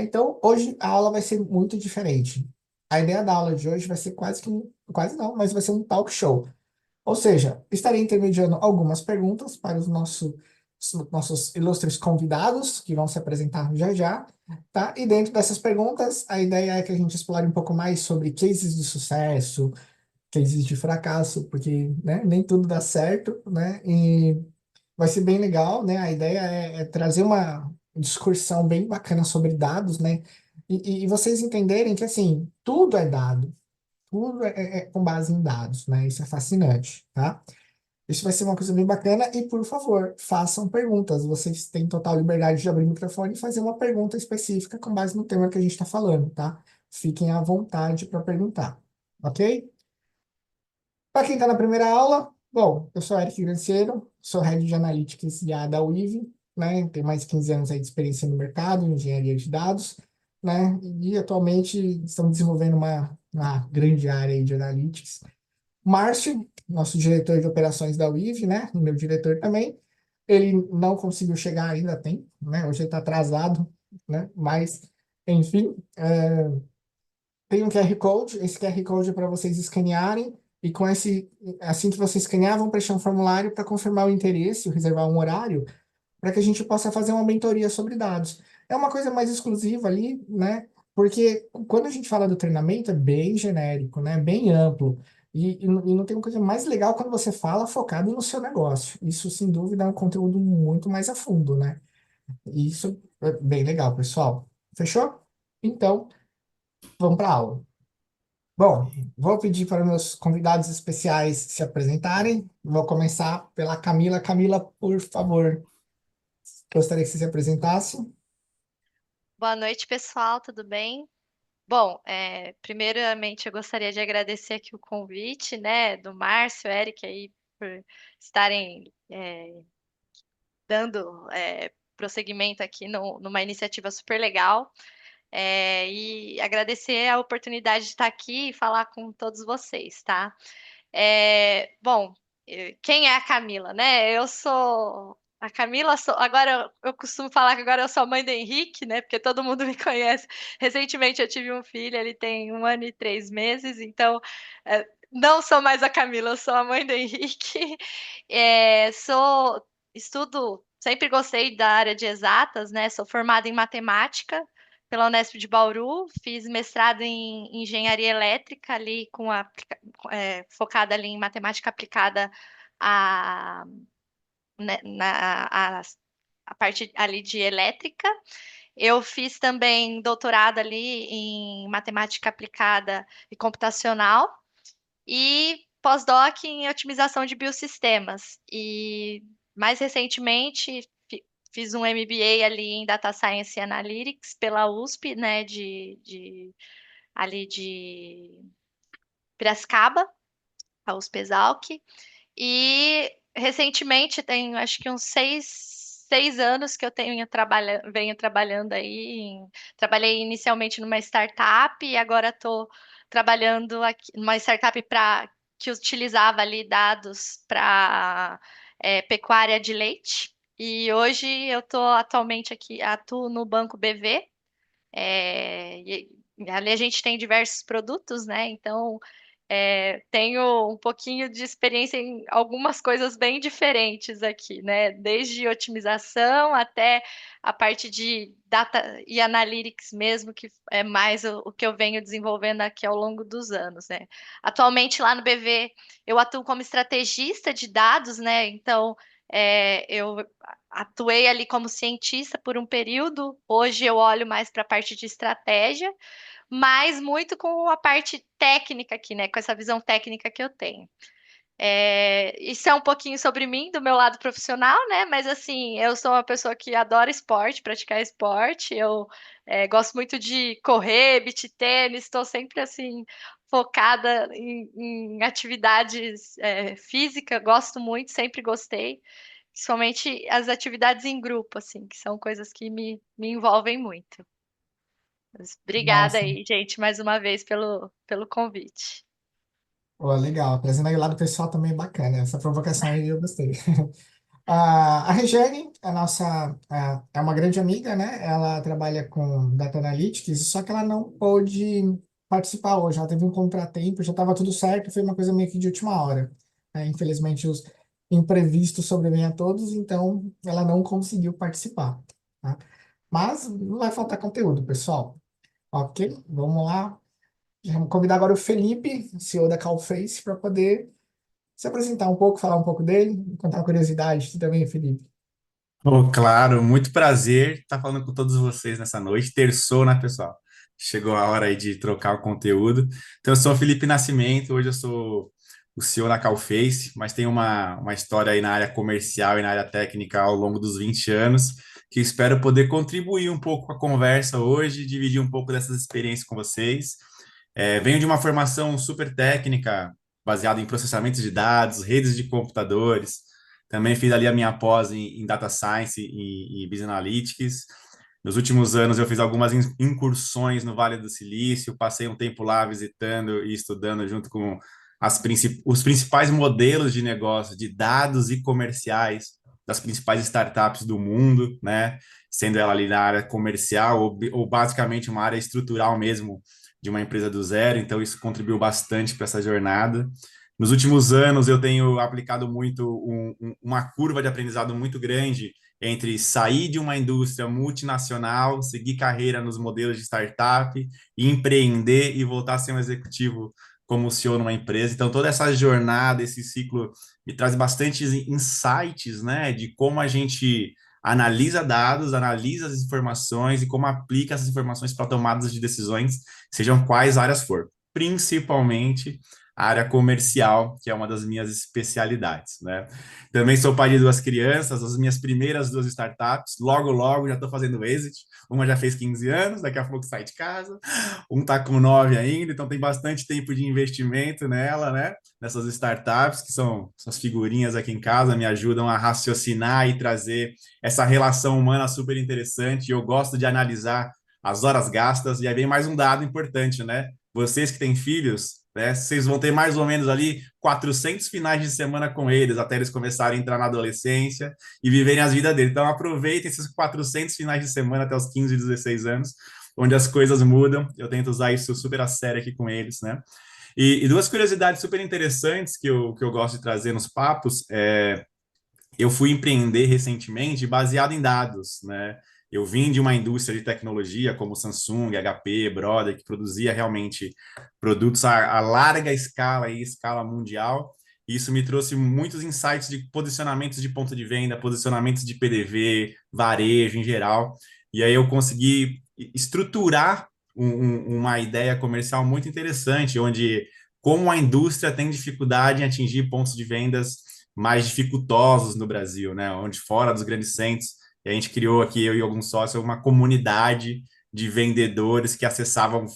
Então, hoje a aula vai ser muito diferente. A ideia da aula de hoje vai ser quase que quase não, mas vai ser um talk show. Ou seja, estarei intermediando algumas perguntas para os nossos ilustres convidados, que vão se apresentar já já, tá? E dentro dessas perguntas, a ideia é que a gente explore um pouco mais sobre cases de sucesso, cases de fracasso, porque, né, nem tudo dá certo, né? E vai ser bem legal, né? A ideia é trazer uma discussão bem bacana sobre dados, né? E vocês entenderem que, assim, tudo é dado, tudo é com base em dados, né? Isso é fascinante, tá? Isso vai ser uma coisa bem bacana e, por favor, façam perguntas. Vocês têm total liberdade de abrir o microfone e fazer uma pergunta específica com base no tema que a gente está falando, tá? Fiquem à vontade para perguntar, ok? Para quem está na primeira aula, bom, eu sou Eric Granciero, sou Head de Analytics da UIV, né? Tenho mais de 15 anos aí de experiência no mercado, em engenharia de dados, né? E atualmente estamos desenvolvendo uma grande área aí de Analytics. Márcio, nosso diretor de operações da UIV, né? Meu diretor também, ele não conseguiu chegar ainda, tem, né? Hoje ele está atrasado, né? Mas, enfim, tem um QR Code. Esse QR Code é para vocês escanearem, e com esse, assim que vocês escanear, vão preencher um formulário para confirmar o interesse, reservar um horário, para que a gente possa fazer uma mentoria sobre dados. É uma coisa mais exclusiva ali, né? Porque quando a gente fala do treinamento, é bem genérico, né? Bem amplo. E não tem uma coisa mais legal quando você fala focado no seu negócio. Isso, sem dúvida, é um conteúdo muito mais a fundo, né? E isso é bem legal, pessoal. Fechou? Então, vamos para a aula. Bom, vou pedir para meus convidados especiais se apresentarem. Vou começar pela Camila. Camila, por favor, gostaria que você se apresentasse. Boa noite, pessoal, tudo bem? Bom, primeiramente eu gostaria de agradecer aqui o convite, né, do Márcio, Eric aí, por estarem dando prosseguimento aqui numa iniciativa super legal. E agradecer a oportunidade de estar aqui e falar com todos vocês, tá? Bom, quem é a Camila, né? Eu sou a Camila, agora eu costumo falar que agora eu sou a mãe do Henrique, né? Porque todo mundo me conhece. Recentemente eu tive um filho, ele tem 1 ano e 3 meses, então não sou mais a Camila, eu sou a mãe do Henrique. Estudo, sempre gostei da área de exatas, né? Sou formada em matemática pela Unesp de Bauru, fiz mestrado em engenharia elétrica ali focada ali em matemática aplicada a, né, a parte ali de elétrica. Eu fiz também doutorado ali em matemática aplicada e computacional e pós-doc em otimização de biosistemas. E mais recentemente fiz um MBA ali em Data Science e Analytics pela USP, né, ali de Piracicaba, a USP Exalc. E recentemente, tem acho que uns seis anos que eu venho trabalhando aí. Trabalhei inicialmente numa startup e agora estou trabalhando aqui numa startup que utilizava ali dados para pecuária de leite. E hoje eu estou atualmente aqui, atuo no Banco BV. E ali a gente tem diversos produtos, né? Então tenho um pouquinho de experiência em algumas coisas bem diferentes aqui, né? Desde otimização até a parte de data e analytics mesmo, que é mais o que eu venho desenvolvendo aqui ao longo dos anos, né? Atualmente lá no BV eu atuo como estrategista de dados, né? Então eu atuei ali como cientista por um período. Hoje eu olho mais para a parte de estratégia, mas muito com a parte técnica aqui, né? Com essa visão técnica que eu tenho. Isso é um pouquinho sobre mim, do meu lado profissional, né? Mas assim, eu sou uma pessoa que adora esporte, praticar esporte. Eu gosto muito de correr, beach tênis, estou sempre assim focada em atividades físicas, gosto muito, sempre gostei. Principalmente as atividades em grupo, assim, que são coisas que me envolvem muito. Mas obrigada Nossa, aí, gente, mais uma vez pelo convite. ó, legal. Trazendo aí o lado pessoal também é bacana. Essa provocação aí eu gostei. A Regiane, é uma grande amiga, né? Ela trabalha com Data Analytics, só que ela não pôde participar hoje. Ela teve um contratempo, já estava tudo certo, foi uma coisa meio que de última hora. Infelizmente, os imprevistos sobrevêm a todos, então ela não conseguiu participar, tá? Mas não vai faltar conteúdo, pessoal. Ok? Vamos lá. Vamos convidar agora o Felipe, CEO da Calface, para poder se apresentar um pouco, falar um pouco dele, contar uma curiosidade também, Felipe. Oh, claro, muito prazer estar falando com todos vocês nessa noite. Terçou, né, pessoal? Chegou a hora aí de trocar o conteúdo. Então, eu sou o Felipe Nascimento, hoje eu sou o CEO da Calface, mas tenho uma história aí na área comercial e na área técnica ao longo dos 20 anos, que espero poder contribuir um pouco com a conversa hoje, dividir um pouco dessas experiências com vocês. Venho de uma formação super técnica, baseada em processamento de dados, redes de computadores. Também fiz ali a minha pós em Data Science e Business Analytics. Nos últimos anos, eu fiz algumas incursões no Vale do Silício, passei um tempo lá visitando e estudando junto com os principais modelos de negócio de dados e comerciais das principais startups do mundo, né? Sendo ela ali na área comercial ou basicamente uma área estrutural mesmo de uma empresa do zero, então isso contribuiu bastante para essa jornada. Nos últimos anos, eu tenho aplicado muito uma curva de aprendizado muito grande entre sair de uma indústria multinacional, seguir carreira nos modelos de startup, e empreender e voltar a ser um executivo como CEO numa empresa. Então, toda essa jornada, esse ciclo, me traz bastantes insights, né, de como a gente analisa dados, analisa as informações e como aplica essas informações para tomadas de decisões, sejam quais áreas for, principalmente a área comercial, que é uma das minhas especialidades, né? Também sou pai de duas crianças, as minhas primeiras duas startups, logo, logo já estou fazendo exit, uma já fez 15 anos, daqui a pouco sai de casa, um está com 9 ainda, então tem bastante tempo de investimento nela, né? Nessas startups, que são essas figurinhas aqui em casa, me ajudam a raciocinar e trazer essa relação humana super interessante. Eu gosto de analisar as horas gastas, e aí vem mais um dado importante, né? Vocês que têm filhos, né? Vocês vão ter mais ou menos ali 400 finais de semana com eles, até eles começarem a entrar na adolescência e viverem as vidas deles. Então, aproveitem esses 400 finais de semana até os 15, 16 anos, onde as coisas mudam. Eu tento usar isso super a sério aqui com eles, né? E duas curiosidades super interessantes que eu gosto de trazer nos papos eu fui empreender recentemente baseado em dados, né? Eu vim de uma indústria de tecnologia como Samsung, HP, Brother, que produzia realmente produtos a larga escala e escala mundial. E isso me trouxe muitos insights de posicionamentos de ponto de venda, posicionamentos de PDV, varejo em geral. E aí eu consegui estruturar uma ideia comercial muito interessante, onde como a indústria tem dificuldade em atingir pontos de vendas mais dificultosos no Brasil, né? Onde fora dos grandes centros, e a gente criou aqui, eu e alguns sócios, uma comunidade de vendedores que acessavam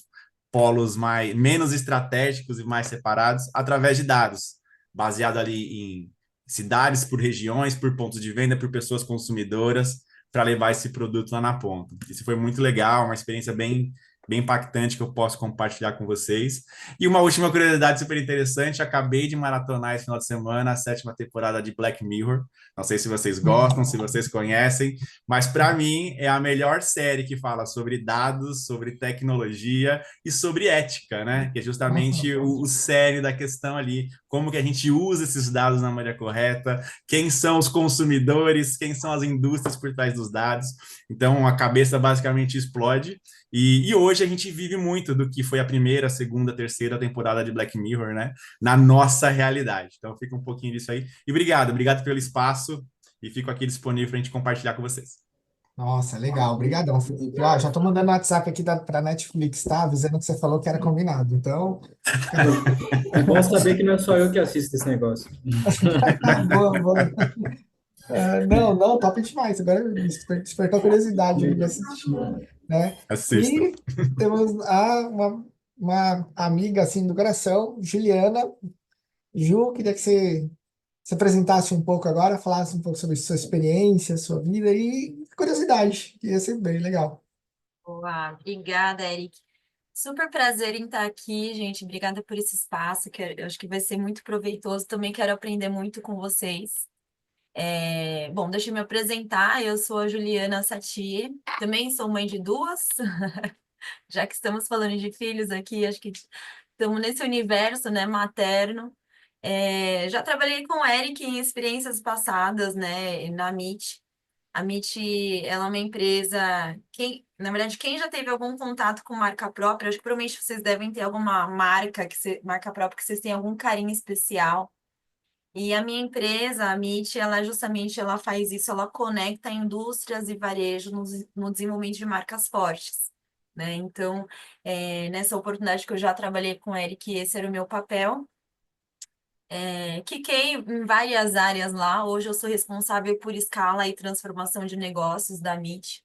polos menos estratégicos e mais separados através de dados, baseado ali em cidades, por regiões, por pontos de venda, por pessoas consumidoras, para levar esse produto lá na ponta. Isso foi muito legal, uma experiência bem impactante que eu posso compartilhar com vocês. E uma última curiosidade super interessante: acabei de maratonar esse final de semana a sétima temporada de Black Mirror. Não sei se vocês gostam, se vocês conhecem, mas para mim é a melhor série que fala sobre dados, sobre tecnologia e sobre ética, né? Que é justamente o cerne da questão ali, como que a gente usa esses dados na maneira correta, quem são os consumidores, quem são as indústrias por trás dos dados. Então a cabeça basicamente explode. E hoje a gente vive muito do que foi a primeira, segunda, terceira temporada de Black Mirror, né? Na nossa realidade. Então fica um pouquinho disso aí. E obrigado pelo espaço e fico aqui disponível para a gente compartilhar com vocês. Nossa, legal. Obrigadão, Felipe. Ó, já tô mandando WhatsApp aqui para Netflix, tá? Avisando que você falou que era combinado. Então, É bom saber que não é só eu que assisto esse negócio. boa, boa. Não, não, top demais. Agora despertou a curiosidade de assistir, né? Assistam. E temos uma amiga assim do coração, Juliana. Ju, queria que você se apresentasse um pouco agora, falasse um pouco sobre sua experiência, sua vida e curiosidade, que ia ser bem legal. Boa, obrigada, Eric. Super prazer em estar aqui, gente. Obrigada por esse espaço, que eu acho que vai ser muito proveitoso. Também quero aprender muito com vocês. Bom, deixa eu me apresentar. Eu sou a Juliana Satie, também sou mãe de duas, já que estamos falando de filhos aqui, acho que estamos nesse universo, né, materno. Já trabalhei com o Eric em experiências passadas, né, na Meet. A Meet, ela é uma empresa, na verdade, quem já teve algum contato com marca própria, acho que provavelmente vocês devem ter alguma marca própria que vocês têm algum carinho especial. E a minha empresa, a Meet, ela faz isso, ela conecta indústrias e varejo no desenvolvimento de marcas fortes, né? Então, nessa oportunidade que eu já trabalhei com o Eric, esse era o meu papel. Quiquei em várias áreas lá. Hoje eu sou responsável por escala e transformação de negócios da Meet.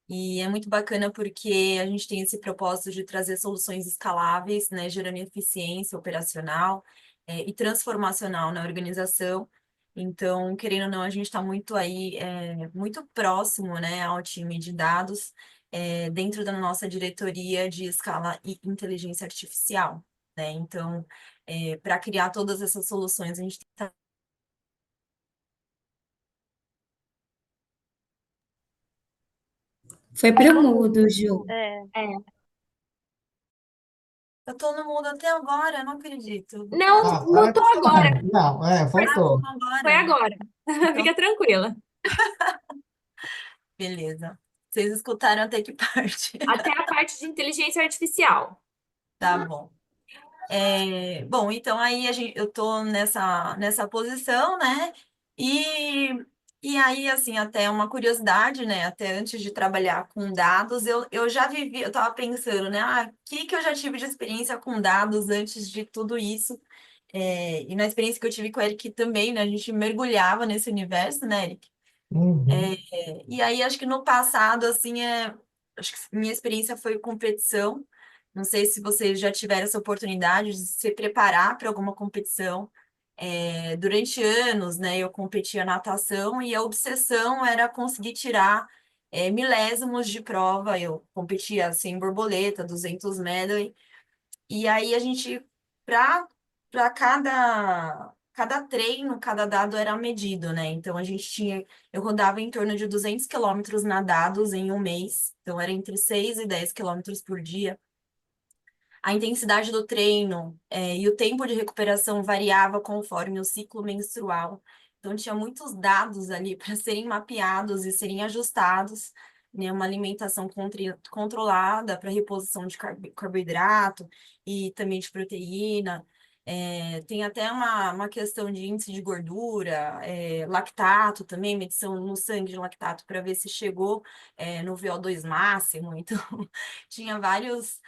E é muito bacana porque a gente tem esse propósito de trazer soluções escaláveis, né, gerando eficiência operacional, e transformacional na organização. Então, querendo ou não, a gente está muito aí, muito próximo, né, ao time de dados, dentro da nossa diretoria de escala e inteligência artificial, né? Então, para criar todas essas soluções, a gente está. Foi pro mudo, Ju. É, Eu tô no mundo até agora, não acredito. Não, Ah, agora mutou tá agora. falando. Não, voltou. Foi Agora. agora. Então, Fica tranquila. beleza. Vocês escutaram até que parte? Até a parte de inteligência artificial. Tá bom. Bom, então aí eu tô nessa posição, né? E, e aí, assim, até uma curiosidade, né? Até antes de trabalhar com dados, eu já vivi, eu tava pensando, né? O que eu já tive de experiência com dados antes de tudo isso? E na experiência que eu tive com o Eric também, né? A gente mergulhava nesse universo, né, Eric? Uhum. E aí, acho que no passado, assim, acho que minha experiência foi competição. Não sei se vocês já tiveram essa oportunidade de se preparar para alguma competição. Durante anos, né, eu competia natação e a obsessão era conseguir tirar milésimos de prova. Eu competia 100 borboleta, 200 medley. E aí a gente, para cada treino, cada dado era medido, né? Então a gente tinha, eu rodava em torno de 200 quilômetros nadados em um mês, então era entre 6 e 10 quilômetros por dia. A intensidade do treino, e o tempo de recuperação variava conforme o ciclo menstrual. Então, tinha muitos dados ali para serem mapeados e serem ajustados, né? Uma alimentação controlada para reposição de carboidrato e também de proteína. Tem até uma questão de índice de gordura, lactato também, medição no sangue de lactato para ver se chegou, no VO2 máximo. Então, tinha vários,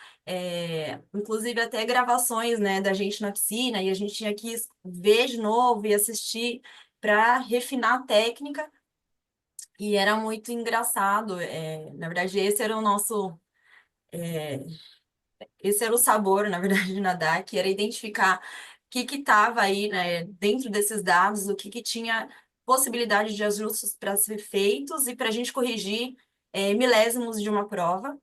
inclusive até gravações, né, da gente na piscina, e a gente tinha que ver de novo e assistir para refinar a técnica, e era muito engraçado. Na verdade, esse era o sabor, na verdade, de nadar, que era identificar o que estava aí, né, dentro desses dados, o que tinha possibilidade de ajustes para ser feitos e para a gente corrigir milésimos de uma prova,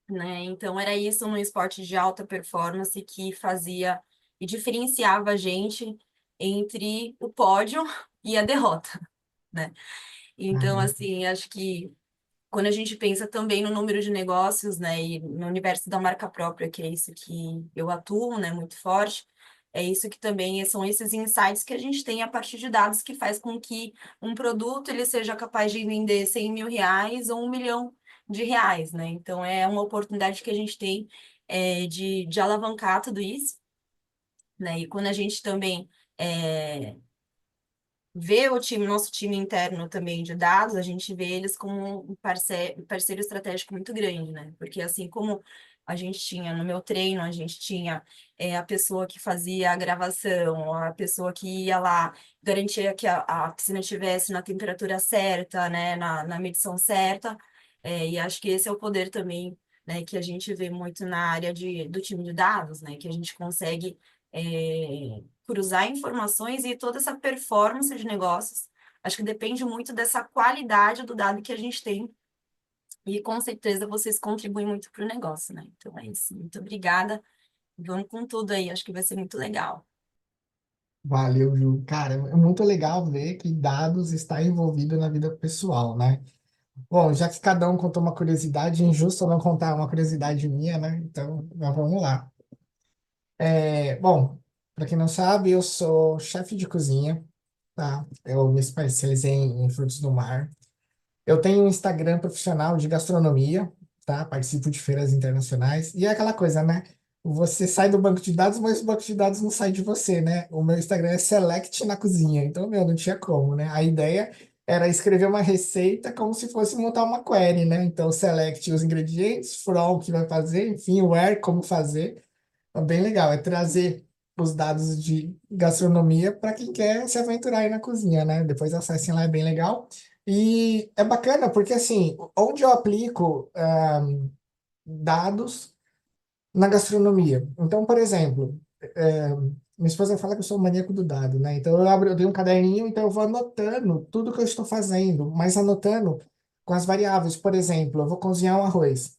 né? Então era isso no esporte de alta performance que fazia e diferenciava a gente entre o pódio e a derrota, né? Então, Uhum. assim, acho que quando a gente pensa também no número de negócios, né, e no universo da marca própria, que é isso que eu atuo, né, muito forte, é isso que também são esses insights que a gente tem a partir de dados que faz com que um produto ele seja capaz de vender 100 mil reais ou 1 milhão de reais, né? Então é uma oportunidade que a gente tem, de alavancar tudo isso, né? E quando a gente também é, vê nosso time interno também de dados, a gente vê eles como um parceiro estratégico muito grande, né? Porque assim como a gente tinha no meu treino, a gente tinha a pessoa que fazia a gravação, a pessoa que ia lá, garantia que a piscina estivesse na temperatura certa, né? Na medição certa. E acho que esse é o poder também, né? Que a gente vê muito na área do time de dados, né? Que a gente consegue cruzar informações e toda essa performance de negócios. Acho que depende muito dessa qualidade do dado que a gente tem. E com certeza vocês contribuem muito para o negócio, né? Então é isso. Muito obrigada. Vamos com tudo aí. Acho que vai ser muito legal. Valeu, Ju. Cara, é muito legal ver que dados está envolvido na vida pessoal, né? Bom, já que cada um contou uma curiosidade, injusto eu não contar uma curiosidade minha, né? Então, vamos lá. Bom, para quem não sabe, eu sou chefe de cozinha, tá? Eu me especializei em frutos do mar. Eu tenho um Instagram profissional de gastronomia, tá? Participo de feiras internacionais. E é aquela coisa, né? Você sai do banco de dados, mas o banco de dados não sai de você, né? O meu Instagram é Select na cozinha. Então, meu, não tinha como, né? A ideia era escrever uma receita como se fosse montar uma query, né? Então, select os ingredientes, from, o que vai fazer, enfim, where, como fazer. É bem legal, é trazer os dados de gastronomia para quem quer se aventurar aí na cozinha, né? Depois acessem lá, é bem legal. E é bacana porque, assim, onde eu aplico dados na gastronomia. Então, por exemplo, minha esposa fala que eu sou o maníaco do dado, né? Então, eu tenho um caderninho, então eu vou anotando tudo que eu estou fazendo, mas anotando com as variáveis. Por exemplo, eu vou cozinhar um arroz.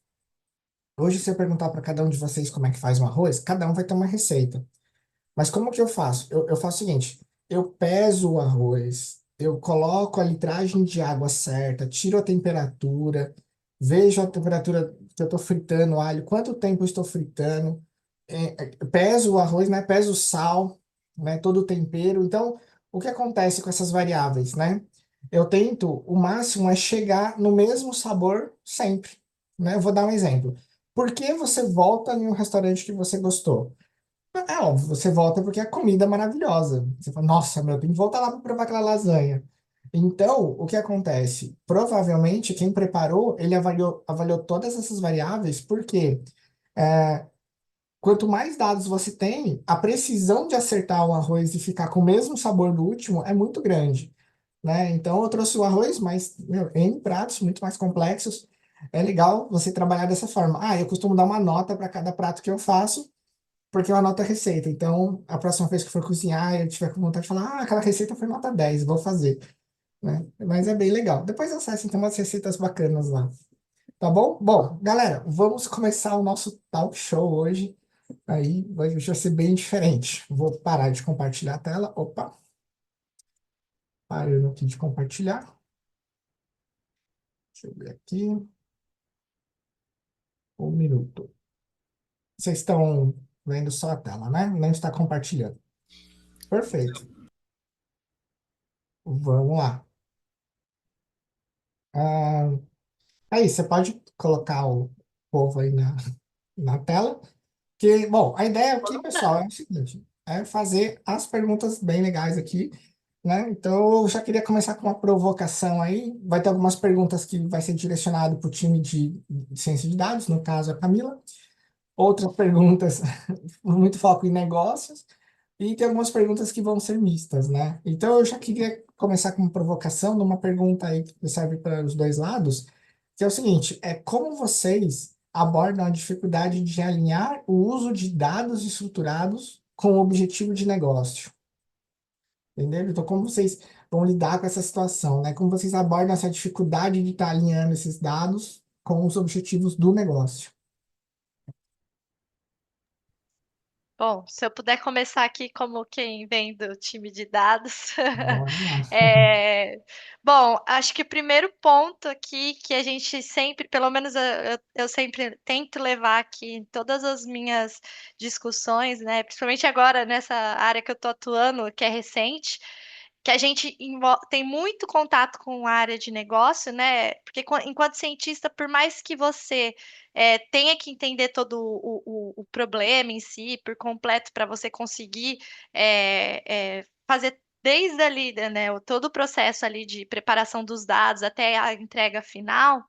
Hoje, se eu perguntar para cada um de vocês como é que faz um arroz, cada um vai ter uma receita. Mas como que eu faço? Eu faço o seguinte: eu peso o arroz, eu coloco a litragem de água certa, tiro a temperatura, vejo a temperatura que eu estou fritando o alho, quanto tempo eu estou fritando, peso o arroz, né? Peso o sal, né? Todo o tempero. Então, o que acontece com essas variáveis, né? Eu tento, o máximo é chegar no mesmo sabor sempre, né? Eu vou dar um exemplo. Por que você volta em um restaurante que você gostou? É óbvio, você volta porque a comida é maravilhosa. Você fala, nossa, meu, tem que voltar lá para provar aquela lasanha. Então, o que acontece? Provavelmente, quem preparou, ele avaliou todas essas variáveis, porque quanto mais dados você tem, a precisão de acertar o arroz e ficar com o mesmo sabor do último é muito grande, né? Então, eu trouxe o arroz, mas, meu, em pratos muito mais complexos. É legal você trabalhar dessa forma. Ah, eu costumo dar uma nota para cada prato que eu faço, porque eu anoto a receita. Então, a próxima vez que for cozinhar, eu tiver com vontade de falar, aquela receita foi nota 10, vou fazer, né? Mas é bem legal. Depois acessem, tem umas receitas bacanas lá. Tá bom? Bom, galera, vamos começar o nosso talk show hoje. Aí vai ser bem diferente. Vou parar de compartilhar a tela. Opa, parando aqui de compartilhar. Deixa eu ver aqui. Um minuto. Vocês estão vendo só a tela, né? Não está compartilhando. Perfeito. Vamos lá. Ah, Aí, você pode colocar o povo aí na tela. Que, bom, a ideia aqui, pessoal, é o seguinte: é fazer as perguntas bem legais aqui, né? Então, eu já queria começar com uma provocação aí. Vai ter algumas perguntas que vai ser direcionado para o time de ciência de dados, no caso, a Camila. Outras perguntas, muito foco em negócios. E tem algumas perguntas que vão ser mistas, né? Então, eu já queria começar com uma provocação numa pergunta aí que serve para os dois lados, que é o seguinte: como vocês abordam a dificuldade de alinhar o uso de dados estruturados com o objetivo de negócio? Entendeu? Então, como vocês vão lidar com essa situação, né? Como vocês abordam essa dificuldade de estar alinhando esses dados com os objetivos do negócio? Bom, se eu puder começar aqui como quem vem do time de dados. Bora lá. É, bom, acho que o primeiro ponto aqui que a gente sempre, pelo menos eu sempre tento levar aqui em todas as minhas discussões, né? Principalmente agora nessa área que eu tô atuando, que é recente, que a gente tem muito contato com a área de negócio, né? Porque enquanto cientista, por mais que você tenha que entender todo o problema em si por completo para você conseguir fazer desde ali, né, todo o processo ali de preparação dos dados até a entrega final,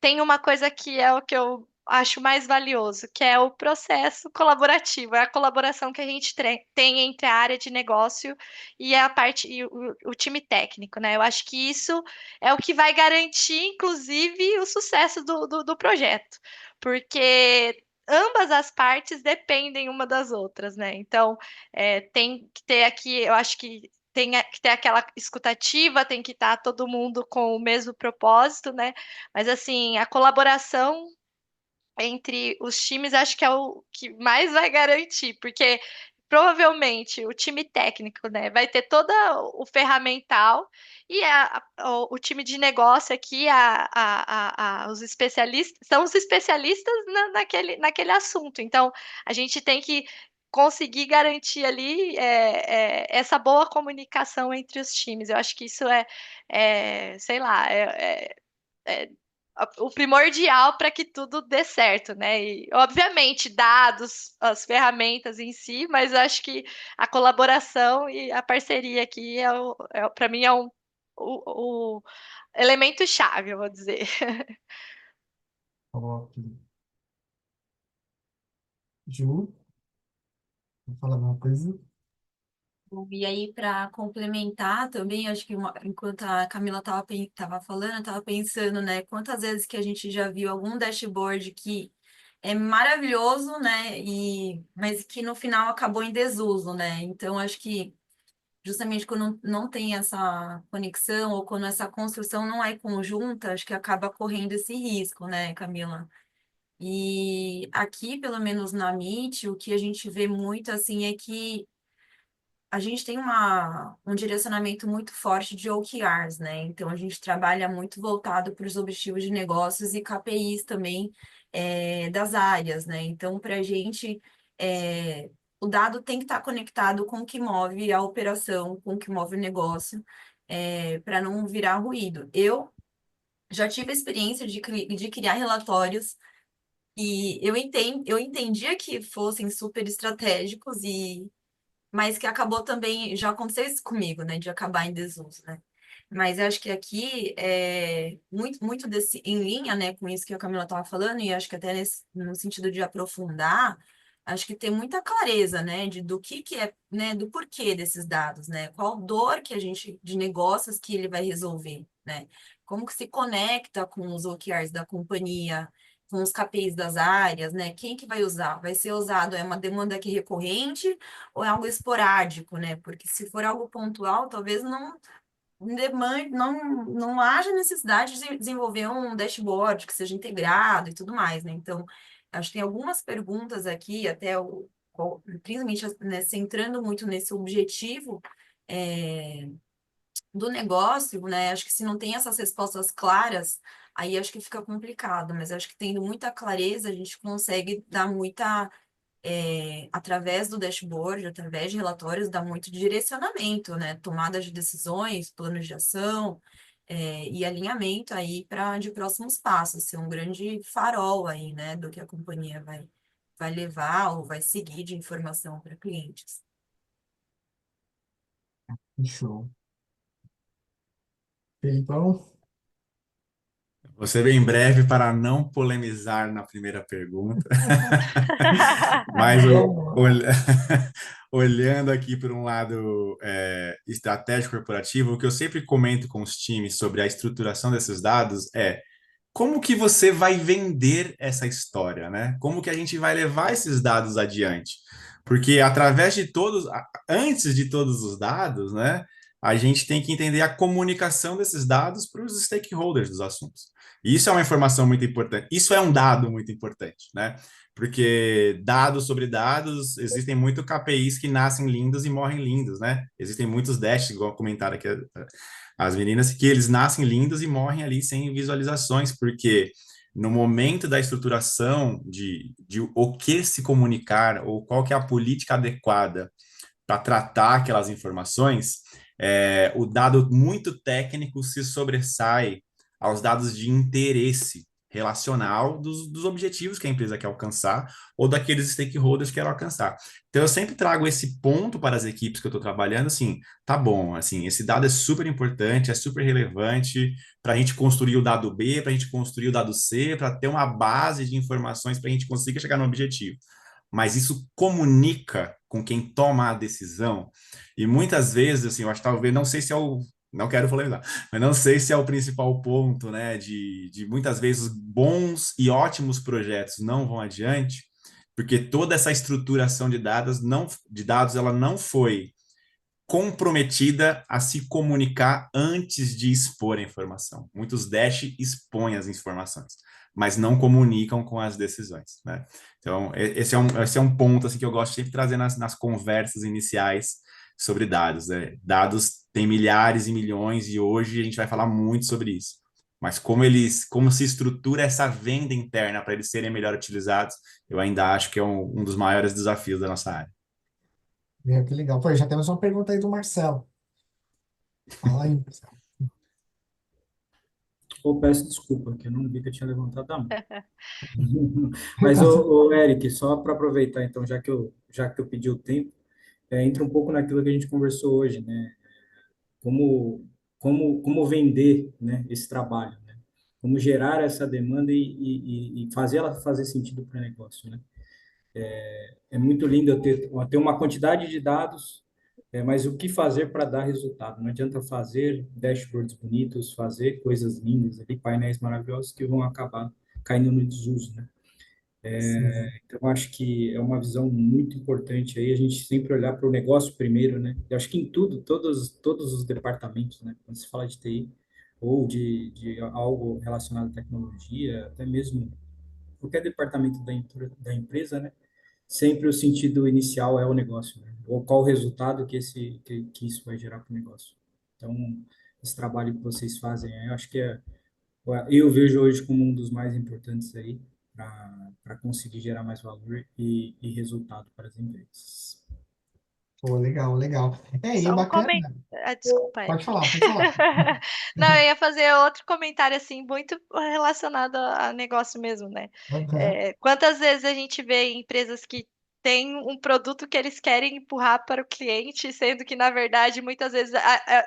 tem uma coisa que é o que eu acho mais valioso, que é o processo colaborativo, é a colaboração que a gente tem entre a área de negócio e a parte e o time técnico, né? Eu acho que isso é o que vai garantir, inclusive, o sucesso do projeto, porque ambas as partes dependem uma das outras, né? Então, tem que ter aqui, eu acho que tem que ter aquela escutativa, tem que estar todo mundo com o mesmo propósito, né? Mas assim, a colaboração entre os times acho que é o que mais vai garantir, porque provavelmente o time técnico, né, vai ter todo o ferramental e o time de negócio aqui, os especialistas, são os especialistas naquele assunto. Então, a gente tem que conseguir garantir ali essa boa comunicação entre os times. Eu acho que isso sei lá, é o primordial para que tudo dê certo, né? E, obviamente, dados, as ferramentas em si, mas eu acho que a colaboração e a parceria aqui para mim é o elemento chave, eu vou dizer. Ok. Ju, vou falar alguma coisa? E aí, para complementar também, acho que enquanto a Camila estava falando, eu estava pensando, né, quantas vezes que a gente já viu algum dashboard que é maravilhoso, né, mas que no final acabou em desuso, né? Então, acho que justamente quando não tem essa conexão ou quando essa construção não é conjunta, acho que acaba correndo esse risco, né, Camila? E aqui, pelo menos na MIT, o que a gente vê muito assim é que a gente tem um direcionamento muito forte de OKRs, né? Então, a gente trabalha muito voltado para os objetivos de negócios e KPIs também das áreas, né? Então, para a gente, o dado tem que estar conectado com o que move a operação, com o que move o negócio, para não virar ruído. Eu já tive a experiência de criar relatórios e eu entendia que fossem super estratégicos mas que acabou também, já aconteceu isso comigo, né, de acabar em desuso, né? Mas eu acho que aqui é muito desse, em linha, né, com isso que a Camila estava falando, e acho que até no sentido de aprofundar, acho que tem muita clareza, né, do que é, né, do porquê desses dados, né? Qual dor que a gente, de negócios que ele vai resolver, né? Como que se conecta com os OKRs da companhia, com os KPIs das áreas, né? Quem que vai usar? Vai ser usado, é uma demanda que é recorrente, ou é algo esporádico, né? Porque se for algo pontual, talvez não haja necessidade de desenvolver um dashboard que seja integrado e tudo mais, né? Então, acho que tem algumas perguntas aqui, principalmente, né, centrando muito nesse objetivo do negócio, né? Acho que se não tem essas respostas claras, aí acho que fica complicado, mas acho que tendo muita clareza, a gente consegue dar através do dashboard, através de relatórios, dá muito direcionamento, né? Tomada de decisões, planos de ação, e alinhamento aí de próximos passos, ser um grande farol aí, né? Do que a companhia vai levar ou vai seguir de informação para clientes. Show. Felipão? Vou ser bem breve para não polemizar na primeira pergunta, mas Vamos lá. olhando aqui por um lado estratégico corporativo, o que eu sempre comento com os times sobre a estruturação desses dados é como que você vai vender essa história, né? Como que a gente vai levar esses dados adiante? Porque através de antes de todos os dados, né, a gente tem que entender a comunicação desses dados para os stakeholders dos assuntos. E isso é uma informação muito importante. Isso é um dado muito importante, né? Porque dados sobre dados, existem muito KPIs que nascem lindos e morrem lindos, né? Existem muitos dashes, igual comentaram aqui as meninas, que eles nascem lindos e morrem ali sem visualizações, porque no momento da estruturação de o que se comunicar ou qual que é a política adequada para tratar aquelas informações, o dado muito técnico se sobressai aos dados de interesse relacional dos objetivos que a empresa quer alcançar ou daqueles stakeholders que quer alcançar. Então, eu sempre trago esse ponto para as equipes que eu estou trabalhando, assim, tá bom, assim, esse dado é super importante, é super relevante para a gente construir o dado B, para a gente construir o dado C, para ter uma base de informações para a gente conseguir chegar no objetivo. Mas isso comunica com quem toma a decisão. E muitas vezes, assim, eu acho que talvez, não sei se é não quero polemizar, mas não sei se é o principal ponto, né, de muitas vezes bons e ótimos projetos não vão adiante, porque toda essa estruturação de dados ela não foi comprometida a se comunicar antes de expor a informação. Muitos Dash expõem as informações. mas não comunicam com as decisões, né? Então, esse é um ponto assim, que eu gosto de sempre de trazer nas conversas iniciais sobre dados, né? Dados têm milhares e milhões e hoje a gente vai falar muito sobre isso. Mas como se estrutura essa venda interna para eles serem melhor utilizados, eu ainda acho que é um dos maiores desafios da nossa área. Meu, que legal. Pô, já temos uma pergunta aí do Marcelo. Fala aí, Marcelo. Ou peço desculpa, que eu não vi que eu tinha levantado a mão. Mas, ô, Eric, só para aproveitar, então, já que eu pedi o tempo, entra um pouco naquilo que a gente conversou hoje, né? Como, como vender, né, esse trabalho, né? Como gerar essa demanda e fazer ela fazer sentido para o negócio, né? É muito lindo eu ter uma quantidade de dados, mas o que fazer para dar resultado? Não adianta fazer dashboards bonitos, fazer coisas lindas, ali, painéis maravilhosos que vão acabar caindo no desuso, né? Sim. Então, eu acho que é uma visão muito importante aí, a gente sempre olhar para o negócio primeiro, né? Eu acho que em tudo, todos os departamentos, né? Quando se fala de TI ou de algo relacionado à tecnologia, até mesmo qualquer departamento da empresa, né? Sempre o sentido inicial é o negócio, né? Ou qual o resultado que isso vai gerar para o negócio. Então, esse trabalho que vocês fazem, eu acho que eu vejo hoje como um dos mais importantes aí para conseguir gerar mais valor e resultado para as empresas. Pô, legal, legal. E o Só um bacana, comentário. Desculpa, pode Eric. falar, pode falar. Não, eu ia fazer outro comentário assim, muito relacionado a negócio mesmo, né? Aham. Quantas vezes a gente vê empresas que têm um produto que eles querem empurrar para o cliente, sendo que, na verdade, muitas vezes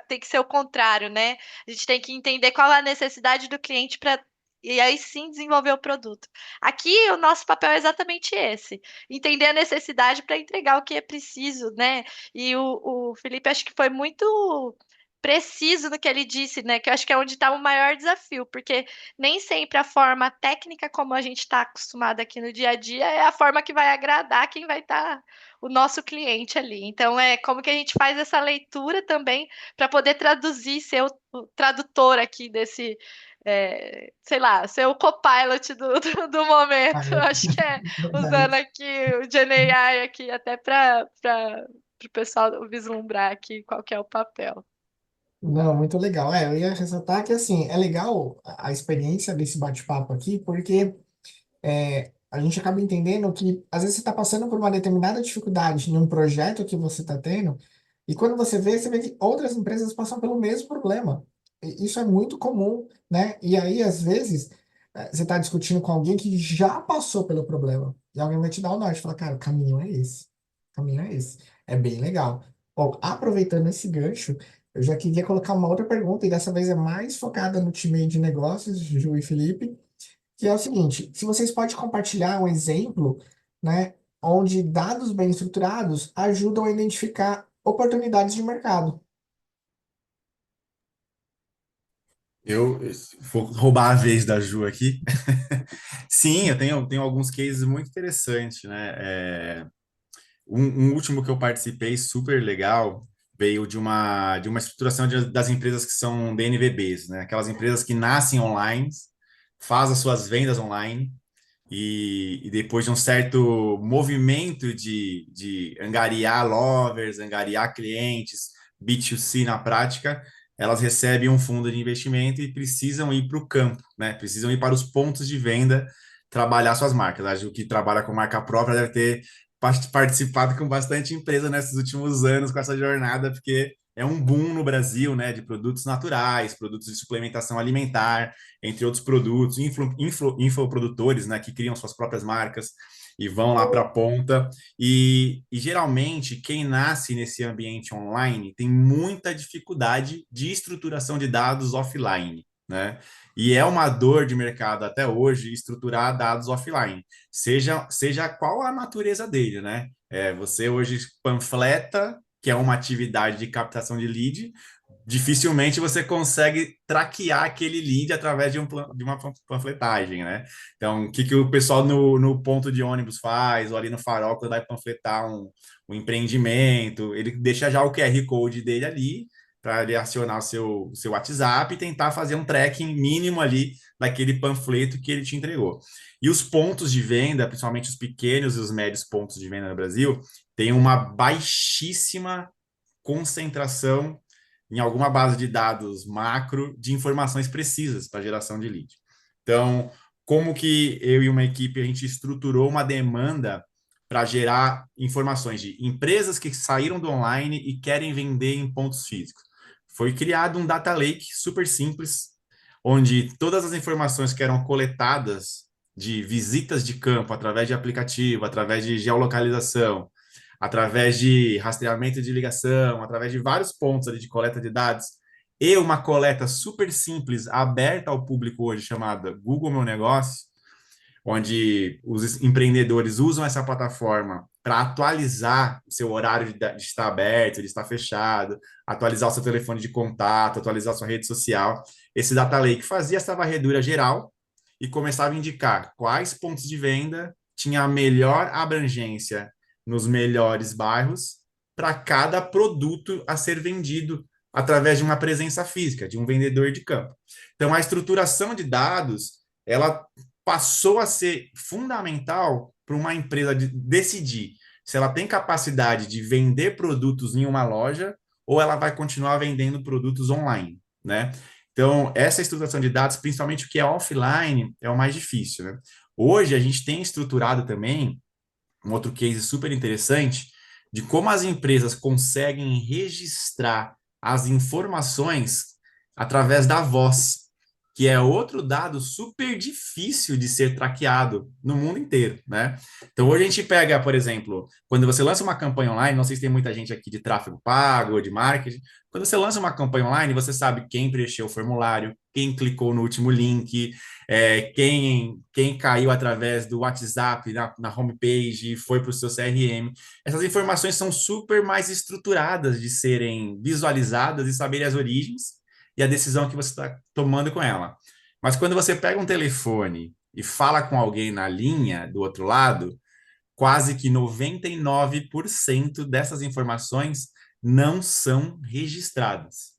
tem que ser o contrário, né? A gente tem que entender qual é a necessidade do cliente para. E aí sim desenvolver o produto. Aqui o nosso papel é exatamente esse: entender a necessidade para entregar o que é preciso, né? E o Felipe acho que foi muito preciso no que ele disse, né? Que eu acho que é onde está o maior desafio, porque nem sempre a forma técnica como a gente está acostumado aqui no dia a dia é a forma que vai agradar quem vai estar o nosso cliente ali. Então é como que a gente faz essa leitura também para poder traduzir, ser o tradutor aqui desse, sei lá, ser o copilot do Ah, momento. é Acho que usando verdade. aqui o GenAI aqui até para o pessoal vislumbrar aqui qual que é o papel. Não, muito legal. Eu ia ressaltar que, assim, é legal a experiência desse bate-papo aqui, porque a gente acaba entendendo que, às vezes, você está passando por uma determinada dificuldade em um projeto que você está tendo, e quando você vê que outras empresas passam pelo mesmo problema. E isso é muito comum, né? E aí, às vezes, você está discutindo com alguém que já passou pelo problema, e alguém vai te dar o norte, fala, cara, o caminho é esse. O caminho é esse. É bem legal. Bom, aproveitando esse gancho, eu já queria colocar uma outra pergunta, e dessa vez é mais focada no time de negócios, Ju e Felipe, que é o seguinte: se vocês podem compartilhar um exemplo, né, onde dados bem estruturados ajudam a identificar oportunidades de mercado. Eu vou roubar a vez da Ju aqui. Sim, eu tenho alguns cases muito interessantes, né? Um último que eu participei, super legal, veio de uma estruturação das empresas que são DNVBs, né? Aquelas empresas que nascem online, fazem as suas vendas online, e depois de um certo movimento de angariar lovers, angariar clientes, B2C na prática, elas recebem um fundo de investimento e precisam ir para o campo, né? Precisam ir para os pontos de venda, trabalhar suas marcas. Acho que o que trabalha com marca própria deve ter participado com bastante empresa nesses últimos anos com essa jornada, porque é um boom no Brasil, né, de produtos naturais, produtos de suplementação alimentar, entre outros produtos, infoprodutores, né, que criam suas próprias marcas e vão lá para a ponta. E geralmente, quem nasce nesse ambiente online tem muita dificuldade de estruturação de dados offline, né? E é uma dor de mercado até hoje estruturar dados offline, seja qual a natureza dele, né? Você hoje panfleta, que é uma atividade de captação de lead, dificilmente você consegue traquear aquele lead através de uma panfletagem, né? Então, o que o pessoal no ponto de ônibus faz, ou ali no farol, quando vai panfletar um empreendimento, ele deixa já o QR Code dele ali, para ele acionar o seu WhatsApp e tentar fazer um tracking mínimo ali daquele panfleto que ele te entregou. E os pontos de venda, principalmente os pequenos e os médios pontos de venda no Brasil, têm uma baixíssima concentração em alguma base de dados macro de informações precisas para geração de lead. Então, como que eu e uma equipe a gente estruturou uma demanda para gerar informações de empresas que saíram do online e querem vender em pontos físicos? Foi criado um data lake super simples, onde todas as informações que eram coletadas de visitas de campo através de aplicativo, através de geolocalização, através de rastreamento de ligação, através de vários pontos ali de coleta de dados, e uma coleta super simples, aberta ao público hoje, chamada Google Meu Negócio, onde os empreendedores usam essa plataforma para atualizar o seu horário de estar aberto, de estar fechado, atualizar o seu telefone de contato, atualizar a sua rede social. Esse data lake fazia essa varredura geral e começava a indicar quais pontos de venda tinha a melhor abrangência nos melhores bairros para cada produto a ser vendido através de uma presença física, de um vendedor de campo. Então, a estruturação de dados, ela passou a ser fundamental para uma empresa decidir se ela tem capacidade de vender produtos em uma loja ou ela vai continuar vendendo produtos online, né? Então, essa estruturação de dados, principalmente o que é offline, é o mais difícil, né? Hoje, a gente tem estruturado também um outro case super interessante de como as empresas conseguem registrar as informações através da voz, que é outro dado super difícil de ser traqueado no mundo inteiro, né? Então, hoje a gente pega, por exemplo, quando você lança uma campanha online, não sei se tem muita gente aqui de tráfego pago ou de marketing, quando você lança uma campanha online, você sabe quem preencheu o formulário, quem clicou no último link, quem caiu através do WhatsApp na homepage e foi para o seu CRM. Essas informações são super mais estruturadas de serem visualizadas e saber as origens e a decisão que você está tomando com ela. Mas quando você pega um telefone e fala com alguém na linha do outro lado, quase que 99% dessas informações não são registradas,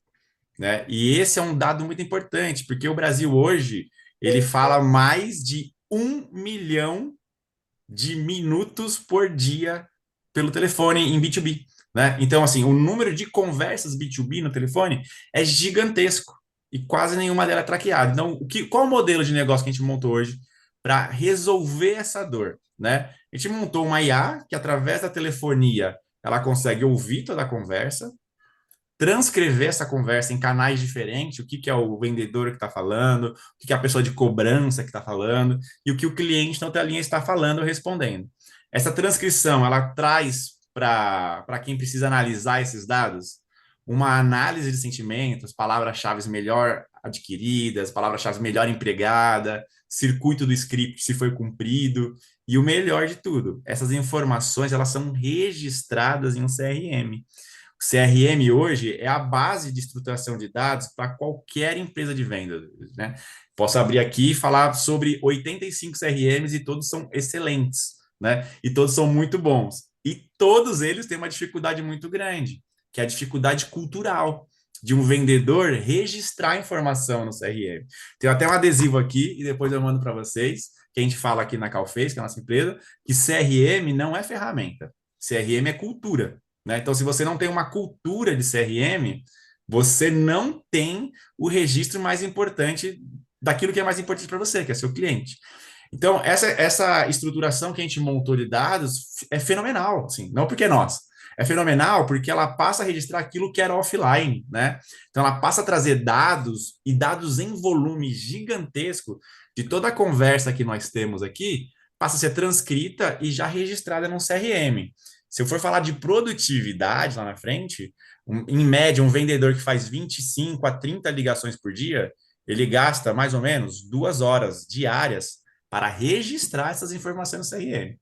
né? E esse é um dado muito importante, porque o Brasil hoje, ele fala mais de 1 milhão de minutos por dia pelo telefone em B2B, né? Então, assim, o número de conversas B2B no telefone é gigantesco e quase nenhuma delas é traqueada. Então, qual o modelo de negócio que a gente montou hoje para resolver essa dor, né? A gente montou uma IA que, através da telefonia, ela consegue ouvir toda a conversa, transcrever essa conversa em canais diferentes, o que é o vendedor que está falando, o que é a pessoa de cobrança que está falando, e o que o cliente na outra linha está falando ou respondendo. Essa transcrição, ela traz para quem precisa analisar esses dados, uma análise de sentimentos, palavras-chave melhor adquiridas, palavras-chave melhor empregada, circuito do script se foi cumprido, e o melhor de tudo, essas informações, elas são registradas em um CRM. O CRM hoje é a base de estruturação de dados para qualquer empresa de venda, né? Posso abrir aqui e falar sobre 85 CRMs e todos são excelentes, né? E todos são muito bons. E todos eles têm uma dificuldade muito grande, que é a dificuldade cultural de um vendedor registrar a informação no CRM. Tem até um adesivo aqui, e depois eu mando para vocês, que a gente fala aqui na Calfez, que é a nossa empresa, que CRM não é ferramenta, CRM é cultura, né? Então, se você não tem uma cultura de CRM, você não tem o registro mais importante daquilo que é mais importante para você, que é seu cliente. Então, essa estruturação que a gente montou de dados é fenomenal, assim, não porque é nossa. É fenomenal porque ela passa a registrar aquilo que era offline, né? Então, ela passa a trazer dados e dados em volume gigantesco de toda a conversa que nós temos aqui, passa a ser transcrita e já registrada no CRM. Se eu for falar de produtividade lá na frente, em média, um vendedor que faz 25 a 30 ligações por dia, ele gasta mais ou menos 2 horas diárias para registrar essas informações no CRM.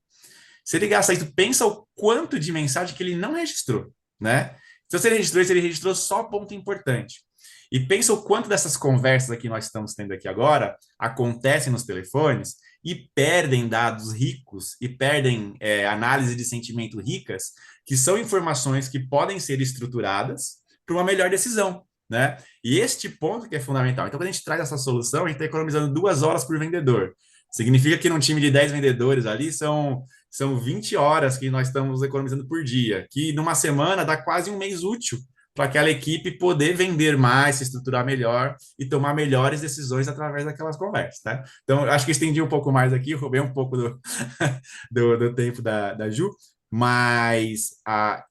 Se ele gasta isso, pensa o quanto de mensagem que ele não registrou, né? Então, se ele registrou só ponto importante. E pensa o quanto dessas conversas que nós estamos tendo aqui agora acontecem nos telefones e perdem dados ricos e perdem análise de sentimento ricas, que são informações que podem ser estruturadas para uma melhor decisão, né? E este ponto que é fundamental. Então, quando a gente traz essa solução, a gente está economizando 2 horas por vendedor. Significa que num time de 10 vendedores ali são 20 horas que nós estamos economizando por dia, que numa semana dá quase um mês útil para aquela equipe poder vender mais, se estruturar melhor e tomar melhores decisões através daquelas conversas, tá? Então, eu acho que estendi um pouco mais aqui, roubei um pouco do tempo da Ju, mas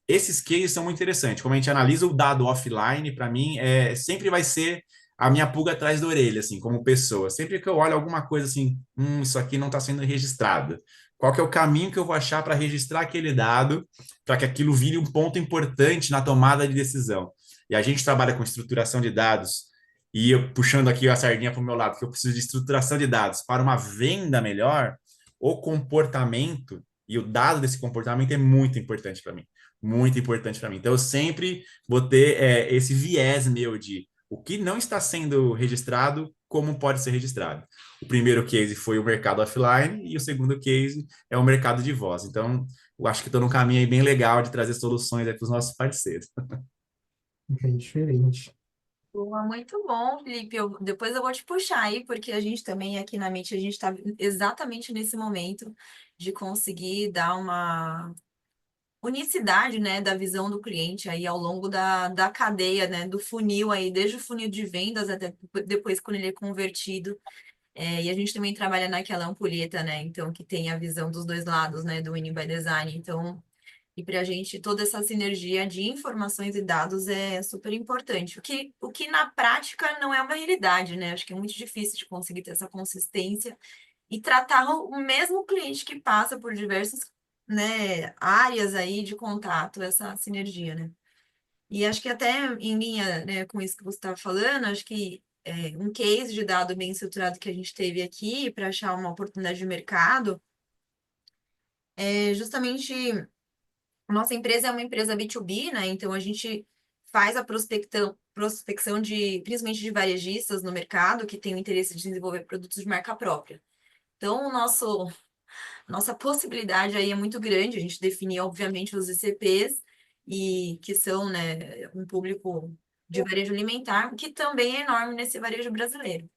esses cases são muito interessantes. Como a gente analisa o dado offline, para mim, sempre vai ser a minha pulga atrás da orelha, assim, como pessoa. Sempre que eu olho alguma coisa assim, isso aqui não está sendo registrado. Qual que é o caminho que eu vou achar para registrar aquele dado, para que aquilo vire um ponto importante na tomada de decisão? E a gente trabalha com estruturação de dados, e eu puxando aqui a sardinha para o meu lado, que eu preciso de estruturação de dados para uma venda melhor, o comportamento e o dado desse comportamento é muito importante para mim. Muito importante para mim. Então, eu sempre vou ter esse viés meu de o que não está sendo registrado, como pode ser registrado. O primeiro case foi o mercado offline e o segundo case é o mercado de voz. Então, eu acho que estou num caminho aí bem legal de trazer soluções para os nossos parceiros. Bem diferente. Boa, muito bom, Felipe. Depois eu vou te puxar aí, porque a gente também aqui na Meet, a gente está exatamente nesse momento de conseguir dar uma unicidade, né, da visão do cliente aí ao longo da cadeia, né, do funil aí, desde o funil de vendas até depois quando ele é convertido. E a gente também trabalha naquela ampulheta, né, então que tem a visão dos dois lados, né, do Winning by Design. Então, e para a gente toda essa sinergia de informações e dados é super importante. O que na prática não é uma realidade, né? Acho que é muito difícil de conseguir ter essa consistência e tratar o mesmo cliente que passa por diversas, né, áreas aí de contato, essa sinergia, né? E acho que até em linha, né, com isso que você estava falando, acho que um case de dado bem estruturado que a gente teve aqui para achar uma oportunidade de mercado é justamente nossa empresa é uma empresa B2B, né? Então a gente faz a prospecção de, principalmente de varejistas no mercado que tem o interesse de desenvolver produtos de marca própria. Então, nossa possibilidade aí é muito grande. A gente definir, obviamente, os ICPs, e que são, né, um público de varejo alimentar, que também é enorme nesse varejo brasileiro.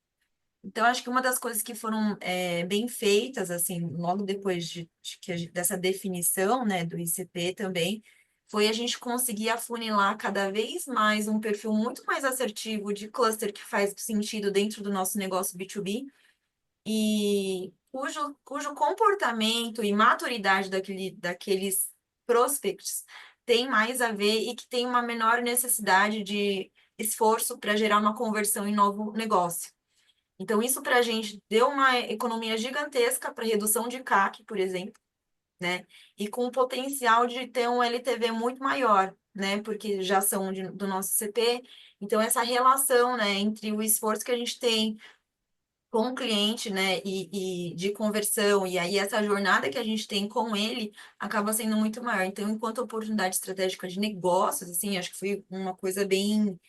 Então, acho que uma das coisas que foram bem feitas, assim, logo depois dessa definição, né, do ICP também, foi a gente conseguir afunilar cada vez mais um perfil muito mais assertivo de cluster que faz sentido dentro do nosso negócio B2B e cujo comportamento e maturidade daqueles prospects tem mais a ver e que tem uma menor necessidade de esforço para gerar uma conversão em novo negócio. Então, isso para a gente deu uma economia gigantesca para redução de CAC, por exemplo, né? E com o potencial de ter um LTV muito maior, né? Porque já são do nosso CP. Então, essa relação, né, entre o esforço que a gente tem com o cliente, né, e de conversão, e aí essa jornada que a gente tem com ele acaba sendo muito maior. Então, enquanto oportunidade estratégica de negócios, assim, acho que foi uma coisa bem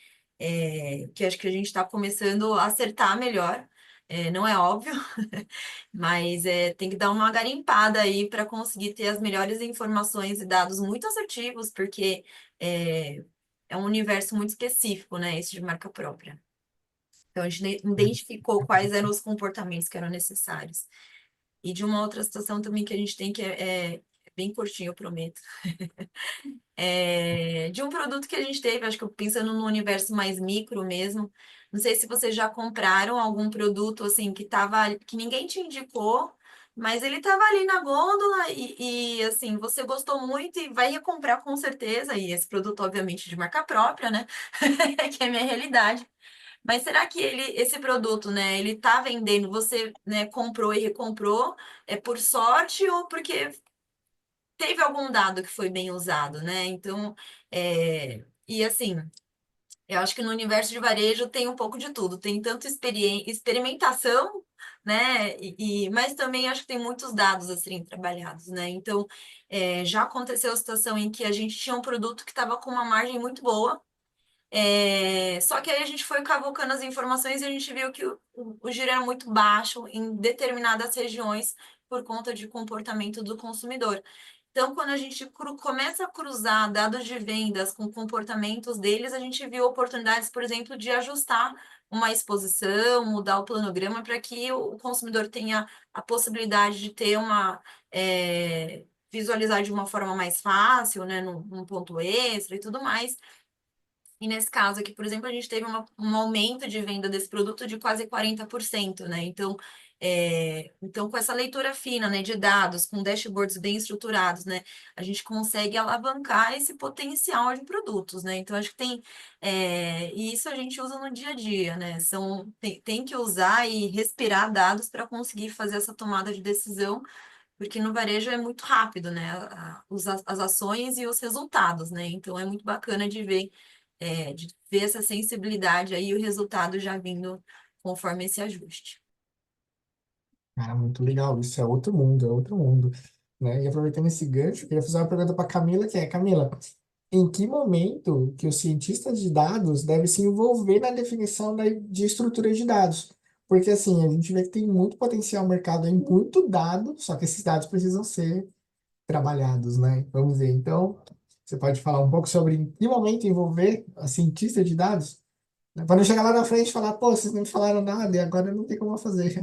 que acho que a gente está começando a acertar melhor. Não é óbvio, mas tem que dar uma garimpada aí para conseguir ter as melhores informações e dados muito assertivos, porque é um universo muito específico, né, esse de marca própria. Então, a gente identificou quais eram os comportamentos que eram necessários. E de uma outra situação também que a gente tem que é bem curtinho, eu prometo. De um produto que a gente teve, acho que pensando no universo mais micro mesmo. Não sei se vocês já compraram algum produto assim que ninguém te indicou, mas ele estava ali na gôndola e assim, você gostou muito e vai recomprar com certeza. E esse produto, obviamente, de marca própria, né? Que é a minha realidade. Mas será que esse produto, né, ele tá vendendo, você, né, comprou e recomprou, por sorte ou porque teve algum dado que foi bem usado, né? Então, e assim, eu acho que no universo de varejo tem um pouco de tudo, tem tanto experimentação, né? Mas também acho que tem muitos dados a serem trabalhados, né? Então, já aconteceu a situação em que a gente tinha um produto que estava com uma margem muito boa. Só que aí a gente foi cavucando as informações e a gente viu que o giro era muito baixo em determinadas regiões por conta de comportamento do consumidor. Então, quando a gente começa a cruzar dados de vendas com comportamentos deles, a gente viu oportunidades, por exemplo, de ajustar uma exposição, mudar o planograma para que o consumidor tenha a possibilidade de ter visualizar de uma forma mais fácil, né, num ponto extra e tudo mais. E nesse caso aqui, por exemplo, a gente teve um aumento de venda desse produto de quase 40%, né? Então, com essa leitura fina, né, de dados, com dashboards bem estruturados, né, a gente consegue alavancar esse potencial de produtos, né? Então, acho que e isso a gente usa no dia a dia, né? Tem que usar e respirar dados para conseguir fazer essa tomada de decisão, porque no varejo é muito rápido, né? As ações e os resultados, né? Então, é muito bacana de ver essa sensibilidade aí e o resultado já vindo conforme esse ajuste. Cara, muito legal. Isso é outro mundo, né? E aproveitando esse gancho, eu queria fazer uma pergunta para Camila, que é, Camila, em que momento que o cientista de dados deve se envolver na definição de estrutura de dados? Porque, assim, a gente vê que tem muito potencial no mercado, em muito dado, só que esses dados precisam ser trabalhados, né? Vamos ver. Então, você pode falar um pouco sobre em que momento envolver a cientista de dados? Para não chegar lá na frente e falar, pô, vocês não me falaram nada e agora não tem como eu fazer.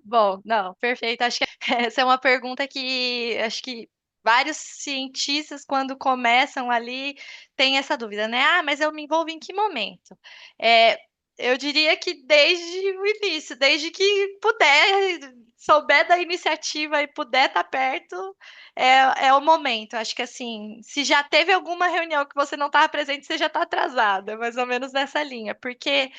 Bom, não, perfeito. Acho que essa é uma pergunta que acho que vários cientistas, quando começam ali, têm essa dúvida, né? Ah, mas eu me envolvo em que momento? É, eu diria que desde o início, desde que puder, souber da iniciativa e puder estar perto, é o momento. Acho que assim, se já teve alguma reunião que você não estava presente, você já está atrasada, mais ou menos nessa linha, porque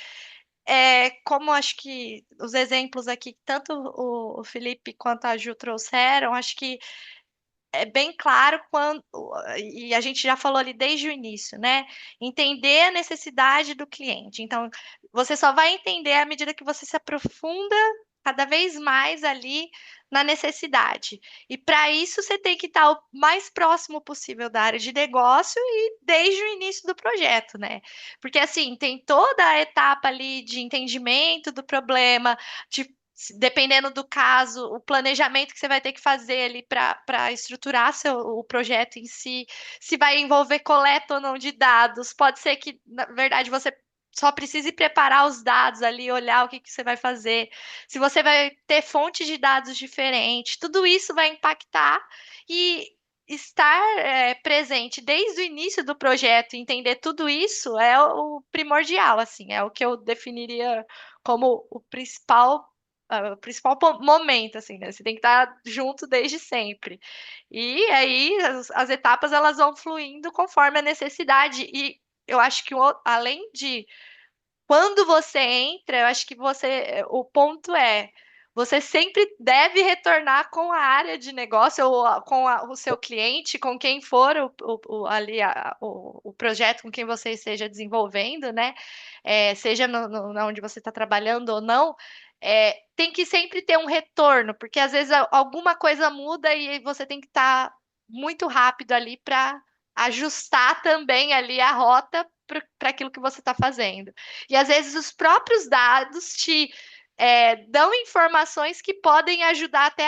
como acho que os exemplos aqui, tanto o Felipe quanto a Ju trouxeram, acho que é bem claro quando, e a gente já falou ali desde o início, né? Entender a necessidade do cliente. Então, você só vai entender à medida que você se aprofunda cada vez mais ali na necessidade. E para isso você tem que estar o mais próximo possível da área de negócio e desde o início do projeto, né? Porque assim, tem toda a etapa ali de entendimento do problema, de dependendo do caso, o planejamento que você vai ter que fazer ali para estruturar o projeto em si, se vai envolver coleta ou não de dados, pode ser que, na verdade, você só precise preparar os dados ali, olhar o que, que você vai fazer, se você vai ter fontes de dados diferentes, tudo isso vai impactar e estar presente desde o início do projeto, entender tudo isso é o primordial, assim, é o que eu definiria como o principal momento, assim, né? Você tem que estar junto desde sempre. E aí as etapas elas vão fluindo conforme a necessidade. E eu acho que além de quando você entra, eu acho que o ponto é, você sempre deve retornar com a área de negócio ou com o seu cliente, com quem for ali o projeto com quem você esteja desenvolvendo, né? Seja onde você está trabalhando ou não, tem que sempre ter um retorno, porque às vezes alguma coisa muda e você tem que estar muito rápido ali para ajustar também ali a rota para aquilo que você está fazendo. E às vezes os próprios dados te dão informações que podem ajudar até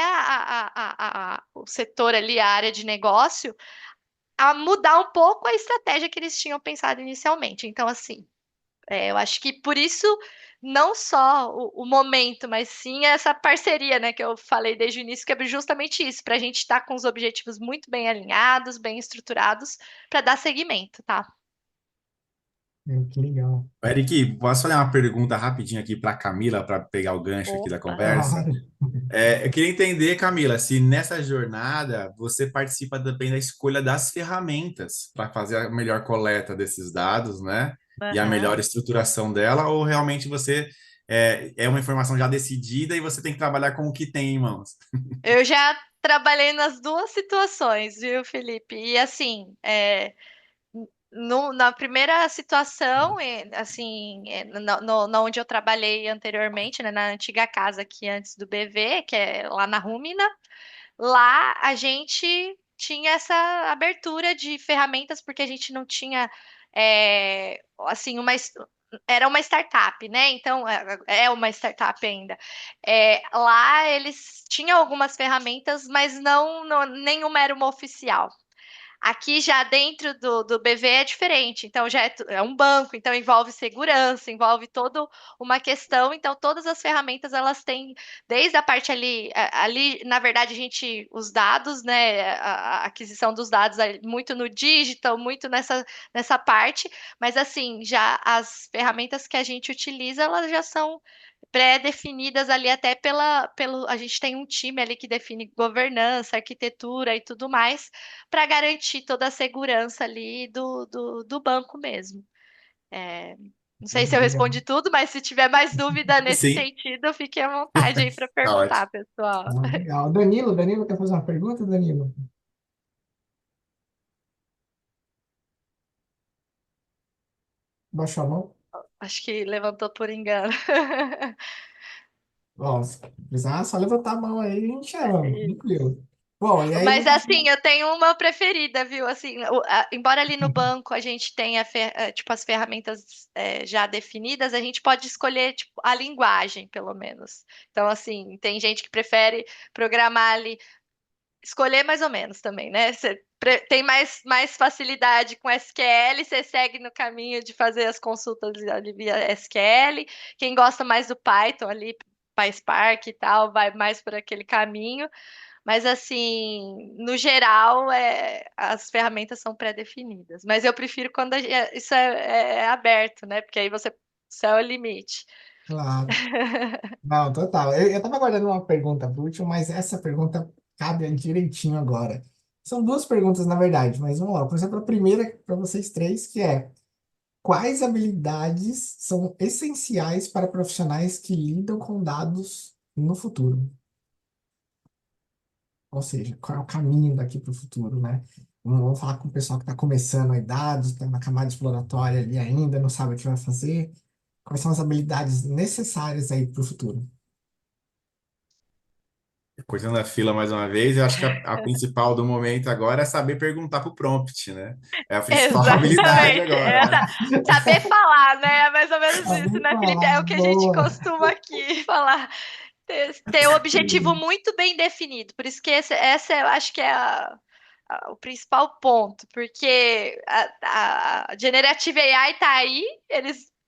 o setor ali, a área de negócio, a mudar um pouco a estratégia que eles tinham pensado inicialmente. Então, assim, eu acho que por isso, não só o momento, mas sim essa parceria, né, que eu falei desde o início, que é justamente isso, para a gente estar com os objetivos muito bem alinhados, bem estruturados, para dar seguimento, tá? Que legal. Eric, posso fazer uma pergunta rapidinho aqui para Camila, para pegar o gancho aqui da Opa! conversa? Claro. Eu queria entender, Camila, se nessa jornada você participa também da escolha das ferramentas para fazer a melhor coleta desses dados, né? E a Aham. melhor estruturação dela, ou realmente você é uma informação já decidida e você tem que trabalhar com o que tem em mãos? Eu já trabalhei nas duas situações, viu, Felipe? E assim, na primeira situação, assim, na onde eu trabalhei anteriormente, né, na antiga casa aqui antes do BV, que é lá na Rúmina, lá a gente tinha essa abertura de ferramentas porque a gente não tinha, assim, era uma startup, né? Então, é uma startup ainda. Lá eles tinham algumas ferramentas, mas não nenhuma era uma oficial. Aqui já dentro do BV é diferente, então já é um banco, então envolve segurança, envolve toda uma questão, então todas as ferramentas elas têm, desde a parte ali na verdade os dados, né, a aquisição dos dados muito no digital, muito nessa parte, mas assim, já as ferramentas que a gente utiliza, elas já são pré-definidas ali até a gente tem um time ali que define governança, arquitetura e tudo mais, para garantir toda a segurança ali do banco mesmo. É, não sei se eu Legal. respondi tudo, mas se tiver mais dúvida nesse Sim, sentido, fique à vontade aí para tá ótimo. perguntar, pessoal. Legal. Danilo, quer fazer uma pergunta, Danilo? Baixa a mão. Acho que levantou por engano. Ó, se precisar, só levantar a mão aí e a gente chama. Tranquilo. Bom, e aí Mas no... assim, eu tenho uma preferida, viu? Assim, embora ali no banco a gente tenha tipo as ferramentas já definidas, a gente pode escolher tipo, a linguagem, pelo menos. Então, assim, tem gente que prefere programar ali, escolher mais ou menos também, né? Você tem mais facilidade com SQL, você segue no caminho de fazer as consultas ali via SQL. Quem gosta mais do Python ali, PySpark e tal, vai mais por aquele caminho. Mas assim, no geral, as ferramentas são pré-definidas. Mas eu prefiro quando isso é aberto, né? Porque aí você, céu é o limite. Claro. Não, total. Eu tava guardando uma pergunta por último, mas essa pergunta cabe direitinho agora. São duas perguntas, na verdade, mas vamos lá. Vou começar pela primeira para vocês três, que é: quais habilidades são essenciais para profissionais que lidam com dados no futuro? Ou seja, qual é o caminho daqui para o futuro, né? Vamos falar com o pessoal que está começando aí dados, está na camada exploratória ali ainda, não sabe o que vai fazer. Quais são as habilidades necessárias aí para o futuro? Cortando a fila mais uma vez, eu acho que a principal do momento agora é saber perguntar para o prompt, né? É a principal habilidade Exatamente. agora, né? Saber falar, né? É mais ou menos isso, Saber né, Felipe? É falar, o que a gente boa. costuma aqui falar. Ter o objetivo muito bem definido. Por isso que essa eu acho que é o principal ponto, porque a Generative AI está aí,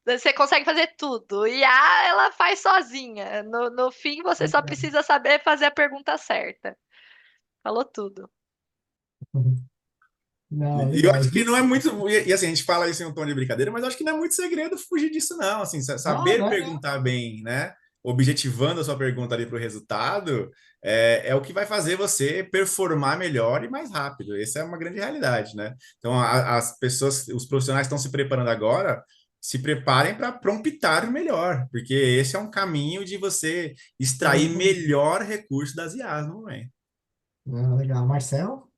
você consegue fazer tudo. E a ela faz sozinha. No fim, você só precisa saber fazer a pergunta certa. Falou tudo. Não, E eu legal. acho que não é muito. E assim, a gente fala isso em um tom de brincadeira, mas eu acho que não é muito segredo fugir disso, não. Assim, Não, saber não é não. perguntar bem, né? Objetivando a sua pergunta ali para o resultado, é o que vai fazer você performar melhor e mais rápido. Essa é uma grande realidade, né? Então, as pessoas, os profissionais que estão se preparando agora, se preparem para promptar melhor, porque esse é um caminho de você extrair Uhum. melhor recurso das IAs no momento. Não, legal. Marcelo?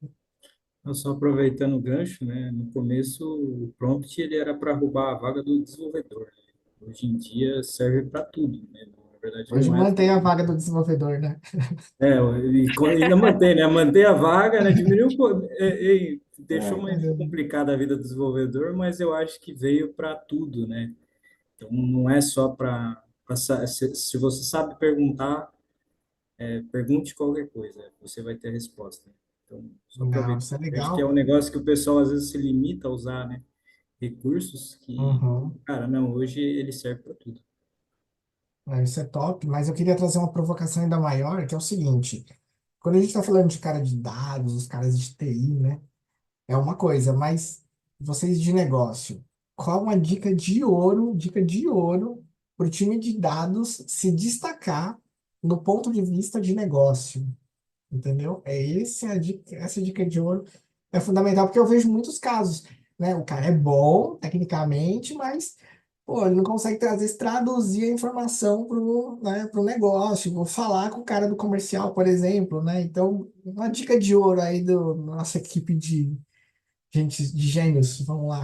Então, só aproveitando o gancho, né? No começo, o prompt ele era para roubar a vaga do desenvolvedor, né? Hoje em dia serve para tudo, né? Na verdade, Hoje não é. mantém a vaga do desenvolvedor, né? É, e ainda mantém, né? Manter a vaga, né? Diminuiu, deixou Ai, mais caramba. complicada a vida do desenvolvedor, mas eu acho que veio para tudo, né? Então, não é só para. Se você sabe perguntar, pergunte qualquer coisa, você vai ter a resposta. Então, só Não, aproveito. isso é Acho que é legal. um negócio que o pessoal às vezes se limita a usar, né? Recursos que, Uhum. cara, não, hoje ele serve para tudo. Isso é top, mas eu queria trazer uma provocação ainda maior, que é o seguinte: quando a gente está falando de cara de dados, os caras de TI, né? É uma coisa, mas vocês de negócio, qual uma dica de ouro para o time de dados se destacar no ponto de vista de negócio? Entendeu? Essa dica de ouro é fundamental, porque eu vejo muitos casos, né? O cara é bom tecnicamente, mas pô, ele não consegue traduzir a informação pro negócio. Vou falar com o cara do comercial, por exemplo, né? Então, uma dica de ouro aí da nossa equipe de gente de gênios, vamos lá.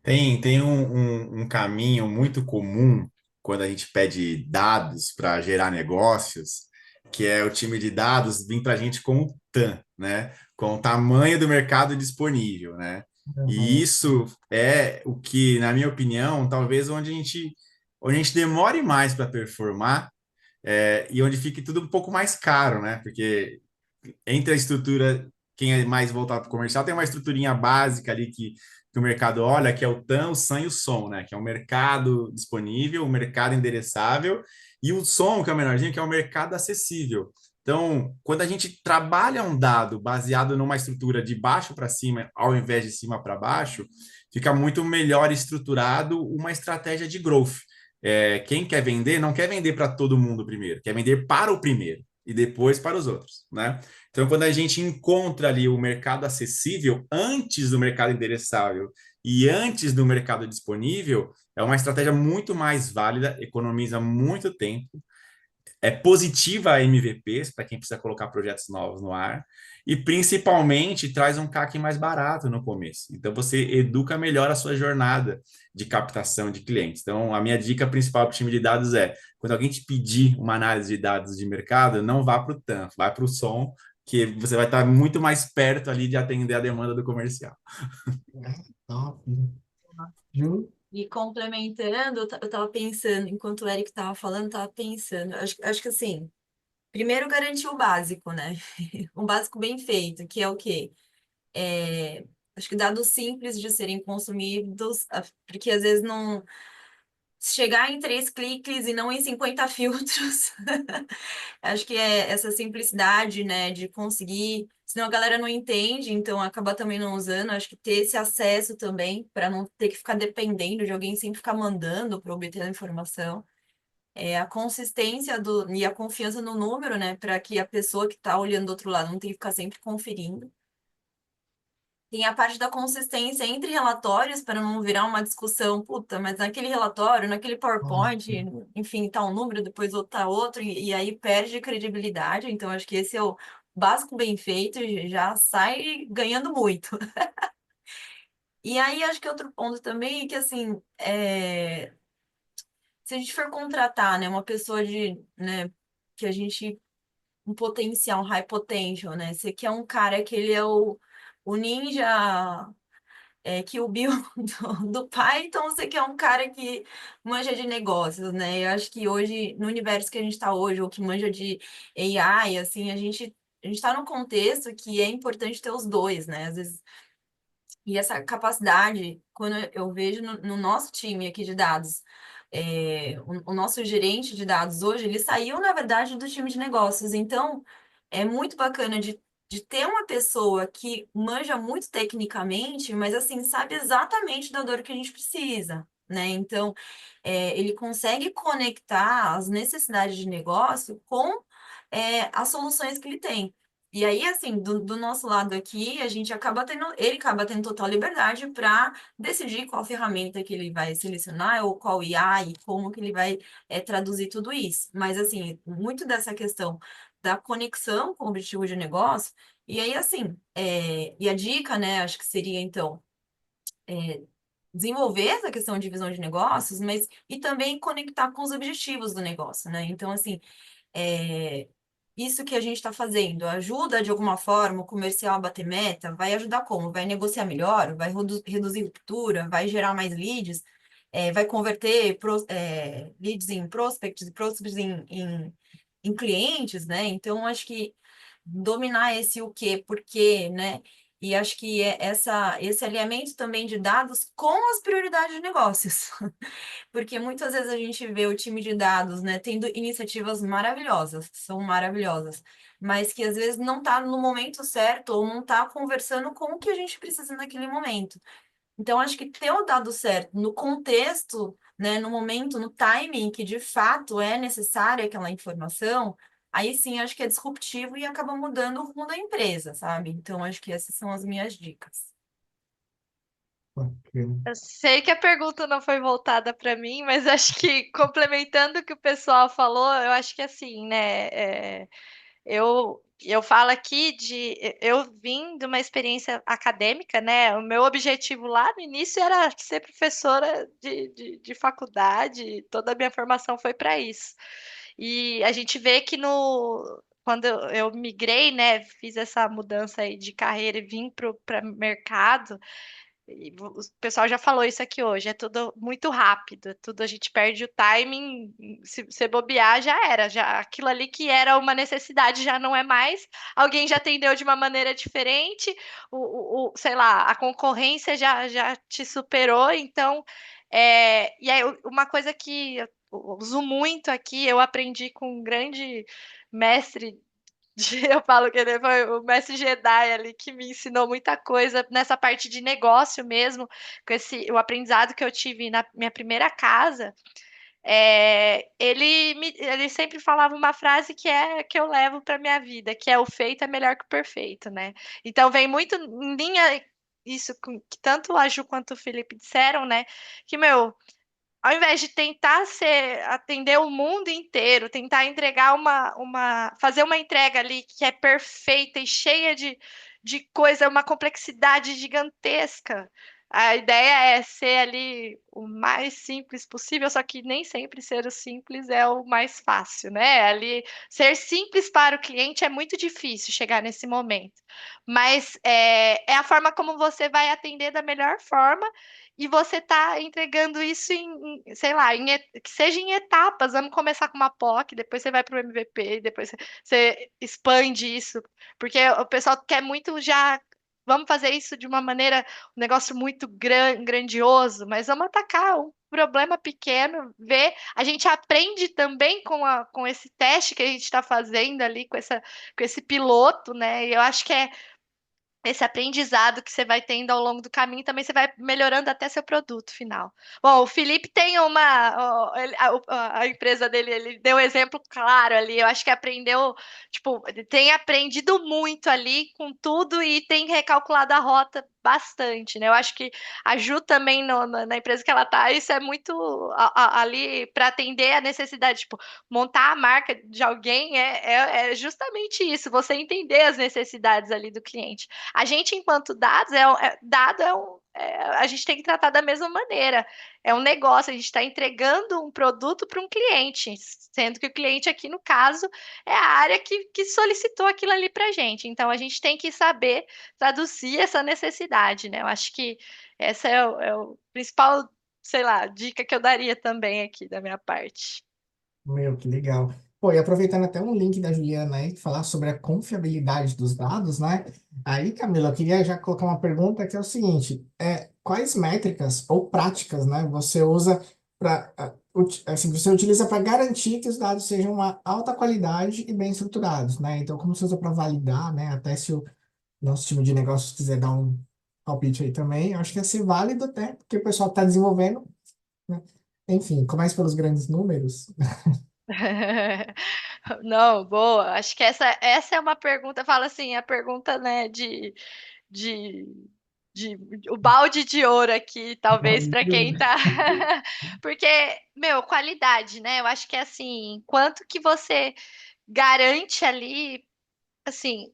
Tem um caminho muito comum quando a gente pede dados para gerar negócios, que é o time de dados vir para a gente com o TAM, né? Com o tamanho do mercado disponível, né? E Uhum. isso é o que, na minha opinião, talvez onde a gente demore mais para performar, e onde fique tudo um pouco mais caro, né? Porque entre a estrutura, quem é mais voltado para o comercial, tem uma estruturinha básica ali que o mercado olha, que é o TAM, o SAM e o SOM, né? Que é o mercado disponível, o mercado endereçável, e o SOM, que é o menorzinho, que é o mercado acessível. Então, quando a gente trabalha um dado baseado numa estrutura de baixo para cima, ao invés de cima para baixo, fica muito melhor estruturado uma estratégia de growth. Quem quer vender, não quer vender para todo mundo primeiro, quer vender para o primeiro e depois para os outros, né? Então, quando a gente encontra ali o mercado acessível antes do mercado endereçável e antes do mercado disponível, é uma estratégia muito mais válida, economiza muito tempo, é positiva a MVPs para quem precisa colocar projetos novos no ar e principalmente traz um CAC mais barato no começo. Então você educa melhor a sua jornada de captação de clientes. Então a minha dica principal para o time de dados é, quando alguém te pedir uma análise de dados de mercado, não vá para o TAM, vá para o som, que você vai estar muito mais perto ali de atender a demanda do comercial. Top. Ju? E complementando, eu tava pensando, enquanto o Eric tava falando, eu tava pensando, acho que assim, primeiro garantir o básico, né? Um básico bem feito, que é o quê? É, acho que dados simples de serem consumidos, porque às vezes não chegar em 3 cliques e não em 50 filtros. Acho que é essa simplicidade, né, de conseguir, senão a galera não entende, então acaba também não usando. Acho que ter esse acesso também, para não ter que ficar dependendo de alguém sempre ficar mandando para obter a informação. É a consistência e a confiança no número, né, para que a pessoa que está olhando do outro lado não tenha que ficar sempre conferindo. Tem a parte da consistência entre relatórios para não virar uma discussão, puta, mas naquele relatório, naquele PowerPoint, enfim, tá um número, depois outro tá outro, e aí perde credibilidade. Então, acho que esse é o básico bem feito, e já sai ganhando muito. E aí, acho que outro ponto também é que, assim, se a gente for contratar, né, uma pessoa né, que a gente, um potencial, um high potential, né, você quer um cara que ele é o ninja que o Bill do Python, você quer um cara que manja de negócios, né? Eu acho que hoje, no universo que a gente está hoje, ou que manja de AI, assim, a gente está num contexto que é importante ter os dois, né? Às vezes, e essa capacidade, quando eu vejo no nosso time aqui de dados, o nosso gerente de dados hoje, ele saiu, na verdade, do time de negócios. Então, é muito bacana de ter uma pessoa que manja muito tecnicamente, mas, assim, sabe exatamente da dor que a gente precisa, né? Então, ele consegue conectar as necessidades de negócio com, as soluções que ele tem. E aí, assim, do nosso lado aqui, a gente ele acaba tendo total liberdade para decidir qual ferramenta que ele vai selecionar, ou qual IA e como que ele vai traduzir tudo isso. Mas, assim, muito dessa questão da conexão com o objetivo de negócio, e aí, assim, e a dica, né, acho que seria, então, desenvolver essa questão de visão de negócios, mas e também conectar com os objetivos do negócio, né? Então, assim, é, isso que a gente está fazendo ajuda de alguma forma o comercial a bater meta? Vai ajudar como? Vai negociar melhor? Vai reduzir ruptura? Vai gerar mais leads? Vai converter leads em prospects e prospects em clientes, né? Então, acho que dominar esse o quê, por quê, né? E acho que esse alinhamento também de dados com as prioridades de negócios. Porque muitas vezes a gente vê o time de dados, né, tendo iniciativas maravilhosas, são maravilhosas, mas que às vezes não está no momento certo ou não está conversando com o que a gente precisa naquele momento. Então, acho que ter o dado certo no contexto, né, no momento, no timing que de fato é necessária aquela informação, aí sim acho que é disruptivo e acaba mudando o rumo da empresa, sabe? Então, acho que essas são as minhas dicas. Bacana. Eu sei que a pergunta não foi voltada para mim, mas acho que complementando o que o pessoal falou, eu acho que assim, né? Eu falo aqui eu vim de uma experiência acadêmica, né? O meu objetivo lá no início era ser professora de faculdade, toda a minha formação foi para isso. E a gente vê que quando eu migrei, né, fiz essa mudança aí de carreira e vim para o mercado, o pessoal já falou isso aqui hoje, é tudo muito rápido, tudo a gente perde o timing, se você bobear já era, já aquilo ali que era uma necessidade já não é mais, alguém já atendeu de uma maneira diferente, sei lá, a concorrência já te superou, então, e aí uma coisa que eu uso muito aqui, eu aprendi com um grande mestre eu falo que ele foi o mestre Jedi ali que me ensinou muita coisa nessa parte de negócio mesmo, com o aprendizado que eu tive na minha primeira casa. Ele sempre falava uma frase que eu levo para minha vida, que é o feito é melhor que o perfeito, né? Então vem muito em linha isso que tanto a Ju quanto o Felipe disseram, né? Que, meu, ao invés de tentar atender o mundo inteiro, tentar entregar fazer uma entrega ali que é perfeita e cheia de coisa, uma complexidade gigantesca. A ideia é ser ali o mais simples possível, só que nem sempre ser o simples é o mais fácil, né? Ali, ser simples para o cliente é muito difícil chegar nesse momento, mas é a forma como você vai atender da melhor forma e você tá entregando isso sei lá, que seja em etapas. Vamos começar com uma POC, depois você vai para o MVP, depois você expande isso, porque o pessoal quer muito já. Vamos fazer isso de uma maneira, um negócio muito grandioso, mas vamos atacar um problema pequeno, ver. A gente aprende também com esse teste que a gente está fazendo ali, com esse piloto, né? E eu acho que esse aprendizado que você vai tendo ao longo do caminho, também você vai melhorando até seu produto final. Bom, o Felipe tem a empresa dele, ele deu um exemplo claro ali, eu acho que aprendeu, tipo, ele tem aprendido muito ali com tudo e tem recalculado a rota bastante, né? Eu acho que a Ju também na empresa que ela tá, isso é muito ali para atender a necessidade, tipo, montar a marca de alguém é justamente isso, você entender as necessidades ali do cliente. A gente, enquanto dados, dado a gente tem que tratar da mesma maneira. É um negócio, a gente está entregando um produto para um cliente, sendo que o cliente aqui, no caso, é a área que solicitou aquilo ali para a gente. Então, a gente tem que saber traduzir essa necessidade, né? Eu acho que essa é o principal, sei lá, dica que eu daria também aqui da minha parte. Meu, que legal. Pô, e aproveitando até um link da Juliana aí, falar sobre a confiabilidade dos dados, né? Aí, Camila, eu queria já colocar uma pergunta que é o seguinte: quais métricas ou práticas, né, você usa para, assim, você utiliza para garantir que os dados sejam uma alta qualidade e bem estruturados, né? Então, como você usa para validar, né? Até se o nosso time de negócios quiser dar um palpite aí também, eu acho que ia ser válido até, porque o pessoal está desenvolvendo, né? Enfim, comece pelos grandes números. Não, boa. Acho que essa é uma pergunta, fala assim, a pergunta, né, de, de o balde de ouro aqui, talvez para quem tá. Porque, meu, qualidade, né? Eu acho que é assim, quanto que você garante ali, assim,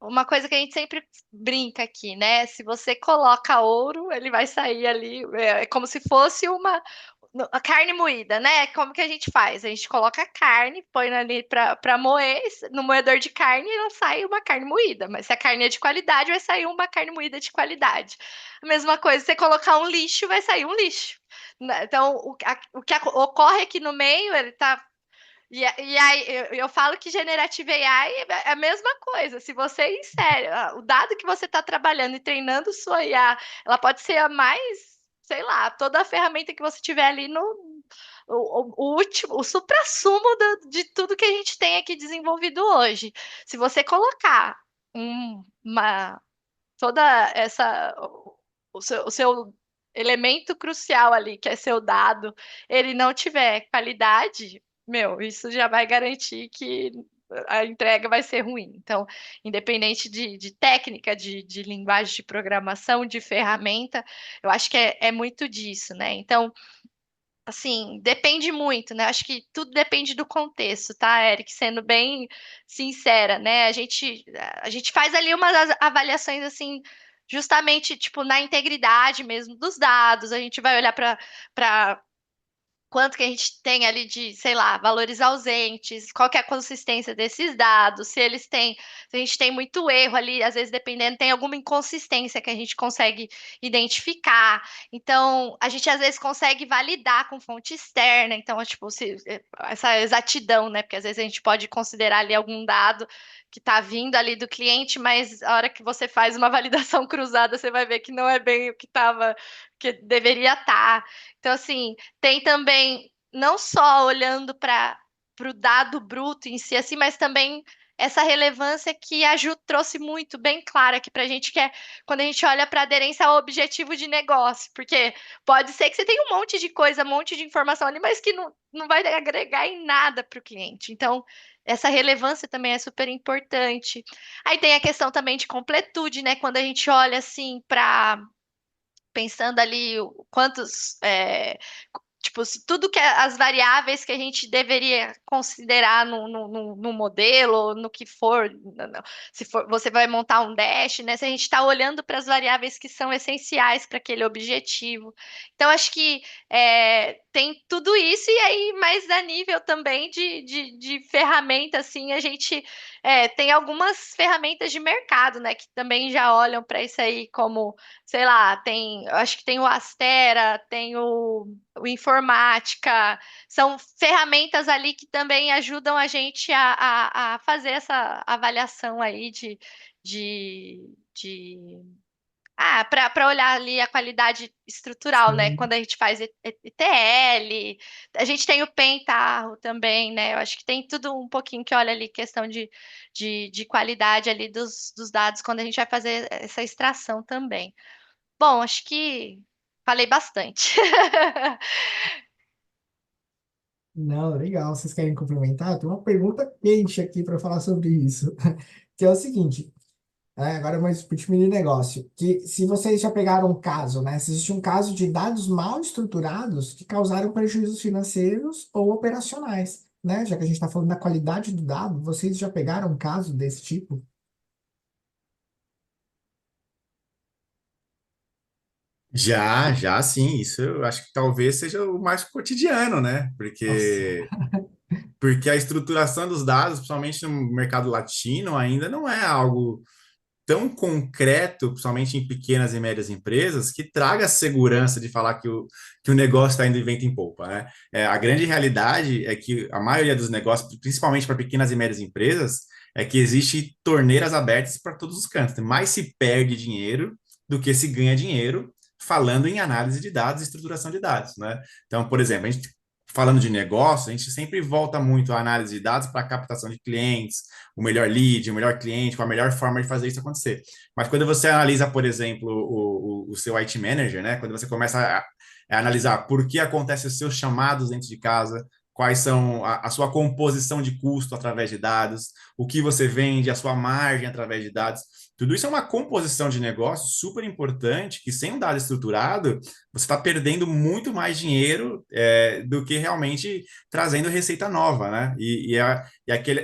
uma coisa que a gente sempre brinca aqui, né? Se você coloca ouro, ele vai sair ali, é como se fosse a carne moída, né? Como que a gente faz? A gente coloca a carne, põe ali para moer, no moedor de carne e não sai uma carne moída. Mas se a carne é de qualidade, vai sair uma carne moída de qualidade. A mesma coisa, se você colocar um lixo, vai sair um lixo. Né? Então, o que ocorre aqui no meio, ele tá. E aí, eu falo que Generative AI é a mesma coisa. Se você insere o dado que você está trabalhando e treinando sua IA, ela pode ser a mais, sei lá, toda a ferramenta que você tiver ali no o último, o suprassumo de tudo que a gente tem aqui desenvolvido hoje. Se você colocar uma toda essa o seu elemento crucial ali, que é seu dado, ele não tiver qualidade, meu, isso já vai garantir que a entrega vai ser ruim. Então, independente de técnica, de linguagem de programação, de ferramenta, eu acho que é muito disso, né? Então, assim, depende muito, né? Acho que tudo depende do contexto, tá, Eric? Sendo bem sincera, né? A gente faz ali umas avaliações assim, justamente tipo na integridade mesmo dos dados. A gente vai olhar para quanto que a gente tem ali de, sei lá, valores ausentes, qual que é a consistência desses dados, se a gente tem muito erro ali, às vezes dependendo, tem alguma inconsistência que a gente consegue identificar. Então, a gente às vezes consegue validar com fonte externa, então, tipo, essa exatidão, né? Porque às vezes a gente pode considerar ali algum dado que está vindo ali do cliente, mas a hora que você faz uma validação cruzada, você vai ver que não é bem o que estava, que deveria estar. Então, assim, tem também, não só olhando para o dado bruto em si, assim, mas também essa relevância que a Ju trouxe muito bem clara aqui para a gente, que é quando a gente olha para aderência ao objetivo de negócio, porque pode ser que você tenha um monte de coisa, um monte de informação ali, mas que não vai agregar em nada para o cliente. Então, essa relevância também é super importante. Aí tem a questão também de completude, né? Quando a gente olha assim para pensando ali quantos tipo, tudo que as variáveis que a gente deveria considerar no modelo, no que for, se for, você vai montar um dash, né? Se a gente está olhando para as variáveis que são essenciais para aquele objetivo. Então, acho que tem tudo isso, e aí, mais a nível também de ferramenta, assim, a gente tem algumas ferramentas de mercado, né? Que também já olham para isso aí como, sei lá, acho que tem o Astera, tem o Informática, são ferramentas ali que também ajudam a gente a fazer essa avaliação aí de para olhar ali a qualidade estrutural, né? Sim. Quando a gente faz ETL, a gente tem o Pentaho também, né? Eu acho que tem tudo um pouquinho que olha ali questão de qualidade ali dos dados quando a gente vai fazer essa extração também. Bom, acho que falei bastante. Não, legal. Vocês querem complementar? Tem uma pergunta quente aqui para falar sobre isso, que é o seguinte. Agora mais para o mini negócio, que se vocês já pegaram um caso, né? Se existe um caso de dados mal estruturados que causaram prejuízos financeiros ou operacionais, né? Já que a gente está falando da qualidade do dado, vocês já pegaram um caso desse tipo? Já sim, isso eu acho que talvez seja o mais cotidiano, né? Nossa. Porque a estruturação dos dados, principalmente no mercado latino, ainda não é algo tão concreto, principalmente em pequenas e médias empresas, que traga a segurança de falar que o negócio está indo de vento em popa, né? A grande realidade é que a maioria dos negócios, principalmente para pequenas e médias empresas, é que existe torneiras abertas para todos os cantos. Mais se perde dinheiro do que se ganha dinheiro falando em análise de dados e estruturação de dados, né? Então, por exemplo, a gente falando de negócio, a gente sempre volta muito à análise de dados para captação de clientes, o melhor lead, o melhor cliente, com a melhor forma de fazer isso acontecer. Mas quando você analisa, por exemplo, o seu IT Manager, né? Quando você começa a analisar por que acontecem os seus chamados dentro de casa, quais são a sua composição de custo através de dados, o que você vende, a sua margem através de dados. Tudo isso é uma composição de negócio super importante, que sem um dado estruturado, você está perdendo muito mais dinheiro do que realmente trazendo receita nova, né? E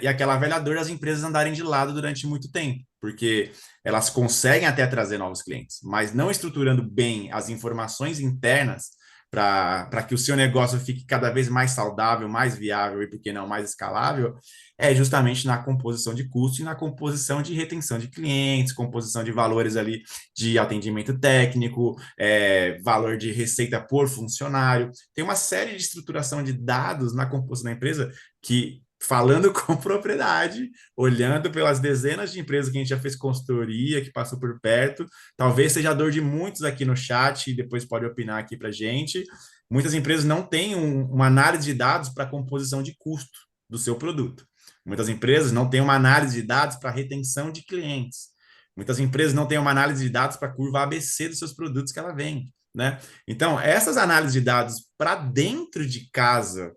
aquela velha dor das empresas andarem de lado durante muito tempo, porque elas conseguem até trazer novos clientes, mas não estruturando bem as informações internas para que o seu negócio fique cada vez mais saudável, mais viável e, por que não, mais escalável, é justamente na composição de custos e na composição de retenção de clientes, composição de valores ali de atendimento técnico, valor de receita por funcionário. Tem uma série de estruturação de dados na composição da empresa que, falando com propriedade, olhando pelas dezenas de empresas que a gente já fez consultoria, que passou por perto, talvez seja a dor de muitos aqui no chat, e depois pode opinar aqui para a gente. Muitas empresas não têm uma análise de dados para composição de custo do seu produto. Muitas empresas não têm uma análise de dados para retenção de clientes. Muitas empresas não têm uma análise de dados para a curva ABC dos seus produtos que ela vende, né? Então, essas análises de dados para dentro de casa,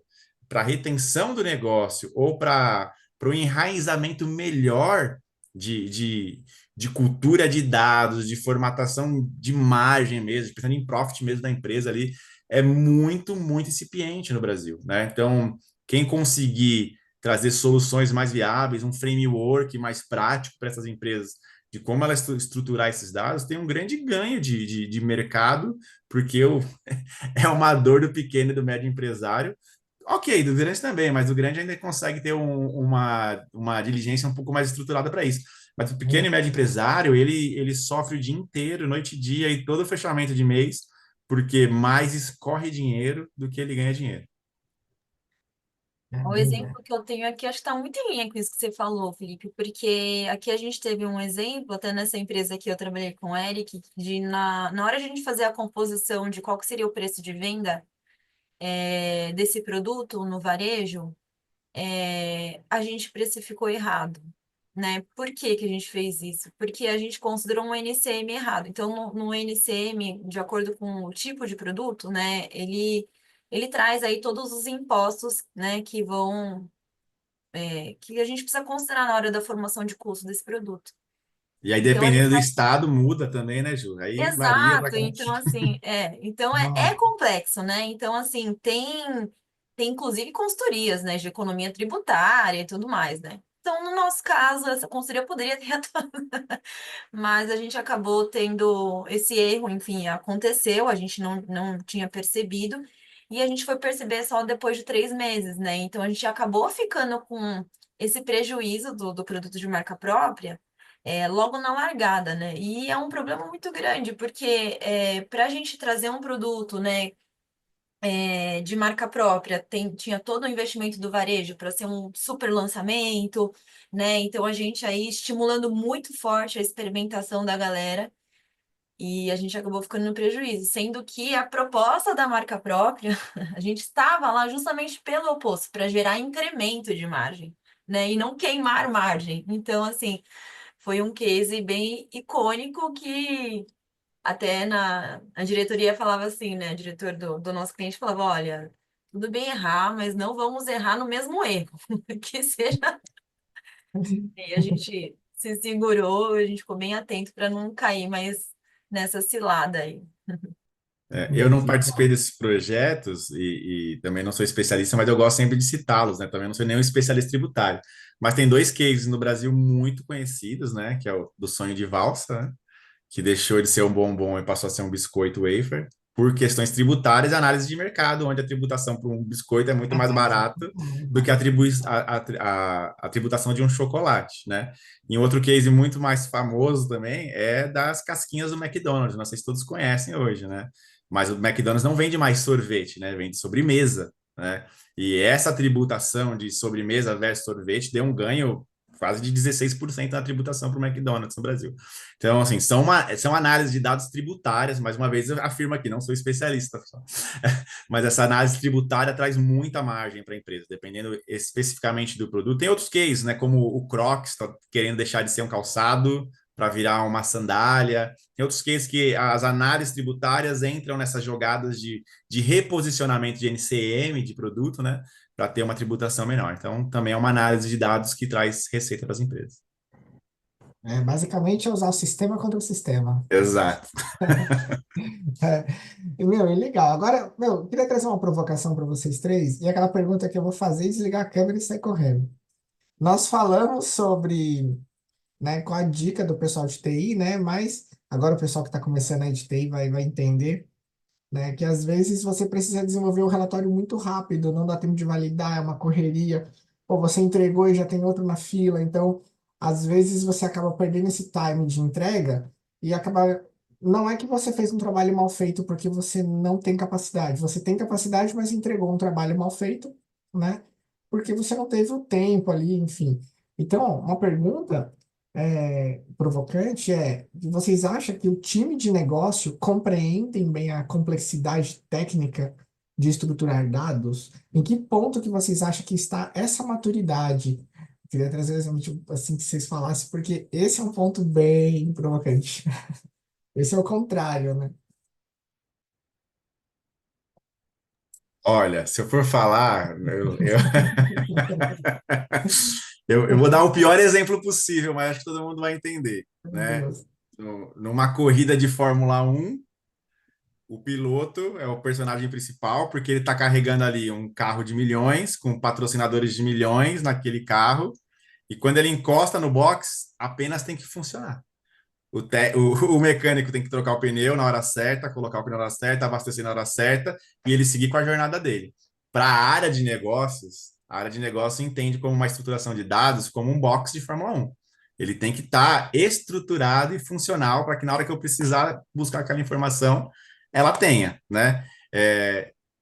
para retenção do negócio ou para o enraizamento melhor de cultura de dados, de formatação de margem mesmo, pensando em profit mesmo da empresa ali, é muito, muito incipiente no Brasil, né? Então, quem conseguir trazer soluções mais viáveis, um framework mais prático para essas empresas de como ela estruturar esses dados, tem um grande ganho de mercado, porque é uma dor do pequeno e do médio empresário. Ok, do grande também, mas o grande ainda consegue ter uma diligência um pouco mais estruturada para isso. Mas o pequeno e médio empresário, ele sofre o dia inteiro, noite e dia, e todo fechamento de mês, porque mais escorre dinheiro do que ele ganha dinheiro. O exemplo que eu tenho aqui, acho que está muito em linha com isso que você falou, Felipe, porque aqui a gente teve um exemplo, até nessa empresa que eu trabalhei com o Eric, de na hora de a gente fazer a composição de qual que seria o preço de venda desse produto no varejo, a gente precificou errado, né? Por que que a gente fez isso? Porque a gente considerou um NCM errado. Então, no NCM, de acordo com o tipo de produto, né, ele traz aí todos os impostos, né, que a gente precisa considerar na hora da formação de custo desse produto. E aí, Então, a gente dependendo do estado, muda também, né, Ju? Aí varia para exato, então assim, então é Nossa. complexo, né? Então assim, tem inclusive consultorias, né, de economia tributária e tudo mais, né? Então, no nosso caso, essa consultoria poderia ter atuado, mas a gente acabou tendo esse erro, enfim, aconteceu, a gente não tinha percebido, e a gente foi perceber só depois de 3 meses, né? Então, a gente acabou ficando com esse prejuízo do produto de marca própria, logo na largada, né? E é um problema muito grande, porque para a gente trazer um produto, né, de marca própria, tinha todo o investimento do varejo para ser um super lançamento, né? Então a gente aí estimulando muito forte a experimentação da galera. E a gente acabou ficando no prejuízo, sendo que a proposta da marca própria, a gente estava lá justamente pelo oposto, para gerar incremento de margem, né? E não queimar margem. Então, assim, foi um case bem icônico que até a diretoria falava assim, né? O diretor do nosso cliente falava: olha, tudo bem errar, mas não vamos errar no mesmo erro. Que seja. E a gente se segurou, a gente ficou bem atento para não cair mais nessa cilada aí. Eu não participei desses projetos e também não sou especialista, mas eu gosto sempre de citá-los, né? Também não sou nenhum especialista tributário. Mas tem dois cases no Brasil muito conhecidos, né? Que é o do sonho de valsa, né? Que deixou de ser um bombom e passou a ser um biscoito wafer, por questões tributárias e análise de mercado, onde a tributação para um biscoito é muito mais barato do que a tributação de um chocolate, né? E outro case muito mais famoso também é das casquinhas do McDonald's, não sei se todos conhecem hoje, né? Mas o McDonald's não vende mais sorvete, né? Vende sobremesa, né? E essa tributação de sobremesa versus sorvete deu um ganho quase de 16% na tributação para o McDonald's no Brasil. Então, assim, são análises de dados tributárias, mais uma vez eu afirmo aqui, não sou especialista, pessoal. Mas essa análise tributária traz muita margem para a empresa, dependendo especificamente do produto. Tem outros cases, né, como o Crocs está querendo deixar de ser um calçado para virar uma sandália. Tem outros cases que as análises tributárias entram nessas jogadas de reposicionamento de NCM de produto, né, para ter uma tributação menor. Então, também é uma análise de dados que traz receita para as empresas. Basicamente é usar o sistema contra o sistema. Exato. É legal. Agora, eu queria trazer uma provocação para vocês três, e aquela pergunta que eu vou fazer é desligar a câmera e sair correndo. Nós falamos sobre, né, qual a dica do pessoal de TI, né, mas agora o pessoal que está começando aí de TI vai entender, né, que às vezes você precisa desenvolver um relatório muito rápido, não dá tempo de validar, é uma correria, ou você entregou e já tem outro na fila, então às vezes você acaba perdendo esse time de entrega e acaba. Não é que você fez um trabalho mal feito porque você não tem capacidade, você tem capacidade, mas entregou um trabalho mal feito, né? Porque você não teve o tempo ali, enfim. Então, uma pergunta provocante vocês acham que o time de negócio compreendem bem a complexidade técnica de estruturar dados? Em que ponto que vocês acham que está essa maturidade? Queria trazer exatamente assim que vocês falassem, porque esse é um ponto bem provocante. Esse é o contrário, né? Olha, se eu for falar, eu vou dar o pior exemplo possível, mas acho que todo mundo vai entender, Meu né? Deus. Numa corrida de Fórmula 1, o piloto é o personagem principal, porque ele está carregando ali um carro de milhões, com patrocinadores de milhões naquele carro, e quando ele encosta no box, apenas tem que funcionar. o mecânico tem que trocar o pneu na hora certa, colocar o pneu na hora certa, abastecer na hora certa e ele seguir com a jornada dele. Para a área de negócios, a área de negócio entende como uma estruturação de dados como um box de Fórmula 1. Ele tem que estar estruturado e funcional para que na hora que eu precisar buscar aquela informação, ela tenha, né?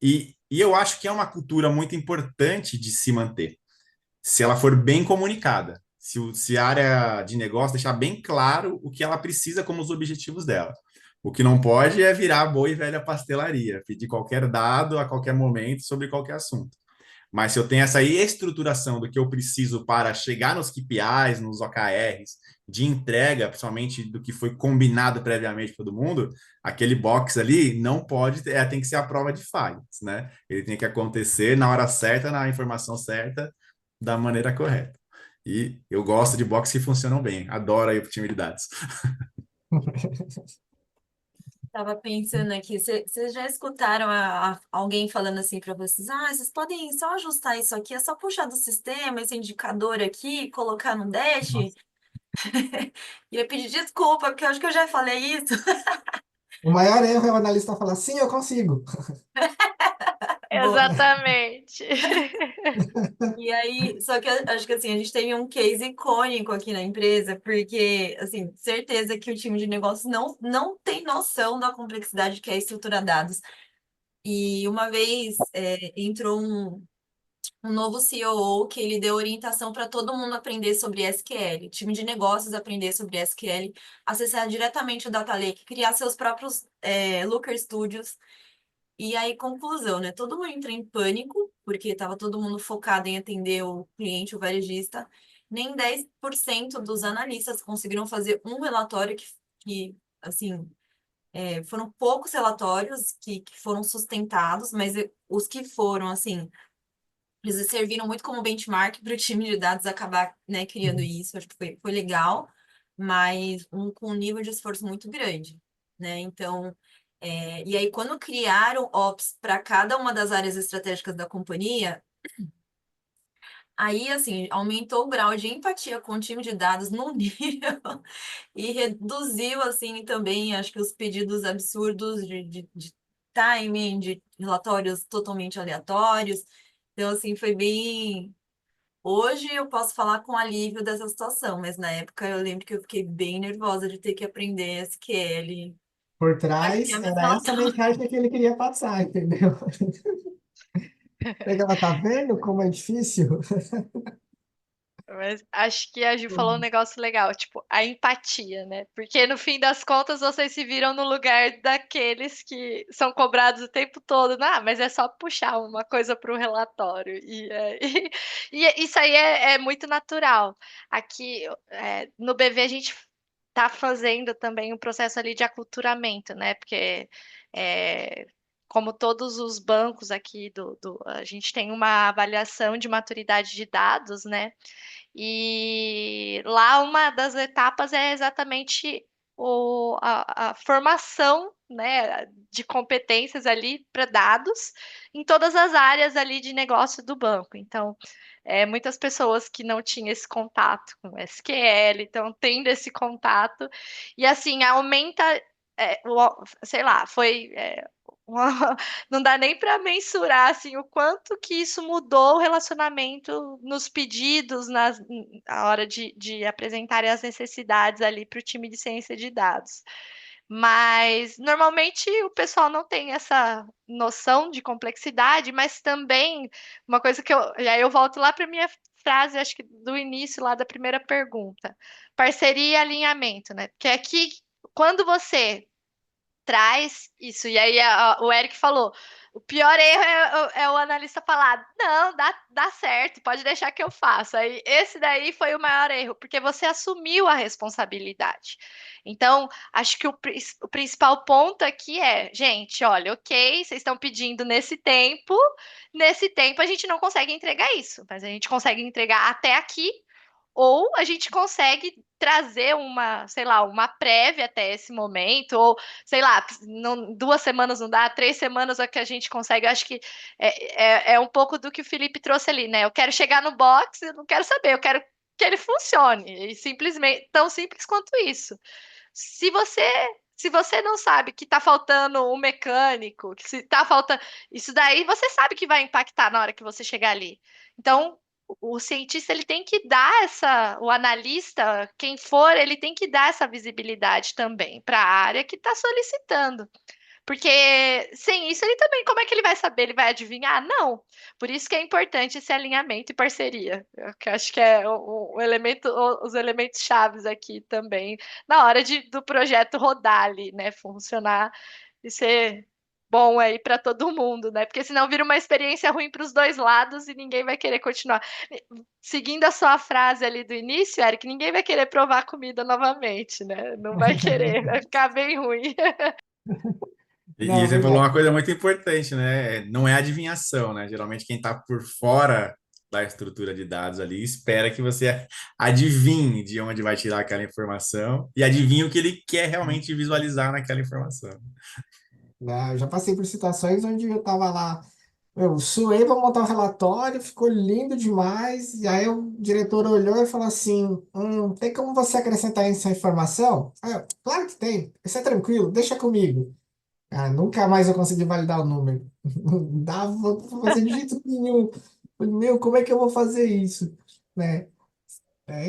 E eu acho que é uma cultura muito importante de se manter se ela for bem comunicada, se a área de negócio deixar bem claro o que ela precisa como os objetivos dela. O que não pode é virar boa e velha pastelaria, pedir qualquer dado a qualquer momento sobre qualquer assunto. Mas se eu tenho essa estruturação do que eu preciso para chegar nos KPIs, nos OKRs, de entrega, principalmente do que foi combinado previamente para todo mundo, aquele box ali não pode, tem que ser a prova de falhas, né? Ele tem que acontecer na hora certa, na informação certa, da maneira correta. E eu gosto de box que funcionam bem. Adoro aí o time de dados. Tava pensando aqui, vocês já escutaram alguém falando assim para vocês, vocês podem só ajustar isso aqui, é só puxar do sistema, esse indicador aqui, colocar no dash? Nossa. Ia pedir desculpa, porque eu acho que eu já falei isso. O maior erro é o analista falar, sim, eu consigo. Boa. Exatamente. E aí, só que eu acho que assim, a gente teve um case icônico aqui na empresa, porque, assim, certeza que o time de negócios não tem noção da complexidade que é estruturar dados. E uma vez entrou um novo COO que ele deu orientação para todo mundo aprender sobre SQL, time de negócios aprender sobre SQL, acessar diretamente o Data Lake, criar seus próprios Looker Studios. E aí, conclusão, né? Todo mundo entrou em pânico, porque estava todo mundo focado em atender o cliente, o varejista. Nem 10% dos analistas conseguiram fazer um relatório que assim, foram poucos relatórios que foram sustentados, mas os que foram, assim, eles serviram muito como benchmark para o time de dados acabar, né, criando isso. Acho que foi legal, mas com um nível de esforço muito grande, né? Então, e aí quando criaram ops para cada uma das áreas estratégicas da companhia, aí, assim, aumentou o grau de empatia com o time de dados num nível e reduziu, assim, também, acho que os pedidos absurdos de timing, de relatórios totalmente aleatórios. Então, assim, foi bem. Hoje eu posso falar com alívio dessa situação, mas na época eu lembro que eu fiquei bem nervosa de ter que aprender SQL Por para trás, criar meus era essa a relatórios. mensagem que ele queria passar, entendeu? Ela tá vendo como é difícil? Mas acho que a Ju falou um negócio legal, tipo, a empatia, né? Porque no fim das contas vocês se viram no lugar daqueles que são cobrados o tempo todo. Mas é só puxar uma coisa para o relatório. E isso aí é muito natural. Aqui no BV a gente tá fazendo também um processo ali de aculturamento, né? Porque como todos os bancos aqui a gente tem uma avaliação de maturidade de dados, né? E lá uma das etapas é exatamente a formação, né, de competências ali para dados em todas as áreas ali de negócio do banco. Então, muitas pessoas que não tinham esse contato com SQL, estão tendo esse contato, e assim, aumenta, sei lá, não dá nem para mensurar assim o quanto que isso mudou o relacionamento nos pedidos, na hora de apresentarem as necessidades ali para o time de ciência de dados. Mas normalmente o pessoal não tem essa noção de complexidade, mas também uma coisa que eu volto lá para minha frase, acho que do início lá da primeira pergunta, parceria e alinhamento, né? Porque aqui, quando você traz isso. E aí o Eric falou: o pior erro é o analista falar, não, dá certo, pode deixar que eu faço. Aí esse daí foi o maior erro, porque você assumiu a responsabilidade. Então, acho que o principal ponto aqui é, gente, olha, ok, vocês estão pedindo nesse tempo a gente não consegue entregar isso, mas a gente consegue entregar até aqui ou a gente consegue trazer sei lá, uma prévia até esse momento, ou sei lá, 2 semanas não dá, 3 semanas é que a gente consegue. Eu acho que é um pouco do que o Felipe trouxe ali, né? Eu quero chegar no box, eu não quero saber, eu quero que ele funcione, e simplesmente tão simples quanto isso. se você não sabe que está faltando um mecânico, que se está faltando. Isso daí você sabe que vai impactar na hora que você chegar ali. Então, o cientista ele tem que dar o analista, quem for, ele tem que dar essa visibilidade também para a área que está solicitando. Porque sem isso ele também, como é que ele vai saber? Ele vai adivinhar? Não. Por isso que é importante esse alinhamento e parceria. Eu acho que é o elemento, os elementos chaves aqui também, na hora do projeto rodar ali, né? Funcionar e ser bom aí para todo mundo, né? Porque senão vira uma experiência ruim para os dois lados e ninguém vai querer continuar. Seguindo a sua frase ali do início, Eric, ninguém vai querer provar comida novamente, né? Não vai querer, vai ficar bem ruim. E Não, você falou verdade. uma coisa muito importante, né? Não é adivinhação, né? Geralmente quem está por fora da estrutura de dados ali espera que você adivinhe de onde vai tirar aquela informação e adivinhe o que ele quer realmente visualizar naquela informação. Né? Eu já passei por situações onde eu tava lá, eu suei para montar o relatório, ficou lindo demais, e aí o diretor olhou e falou assim, tem como você acrescentar essa informação? Aí eu, claro que tem, isso é tranquilo, deixa comigo. Ah, nunca mais eu consegui validar o número. Não dava para fazer de jeito nenhum. Falei, meu, como é que eu vou fazer isso? Né?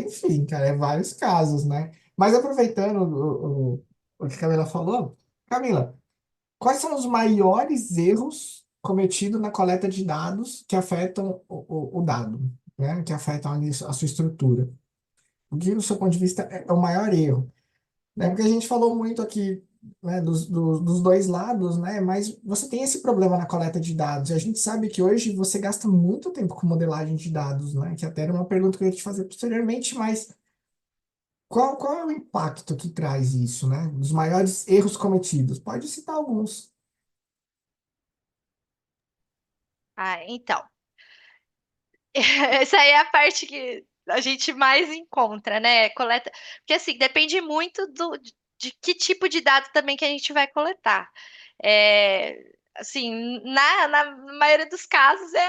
Enfim, cara, é vários casos, né? Mas aproveitando o que a Camila falou, Camila, quais são os maiores erros cometidos na coleta de dados que afetam o dado, né? Que afetam ali a sua estrutura? O que, do seu ponto de vista, é o maior erro? Né? Porque a gente falou muito aqui, né, dos dois lados, né? Mas você tem esse problema na coleta de dados. E a gente sabe que hoje você gasta muito tempo com modelagem de dados, né? Que até era uma pergunta que eu ia te fazer posteriormente, mas qual é o impacto que traz isso, né? Dos maiores erros cometidos? Pode citar alguns. Ah, então. Essa aí é a parte que a gente mais encontra, né? Coleta. Porque assim, depende muito de que tipo de dado também que a gente vai coletar. Assim, na maioria dos casos é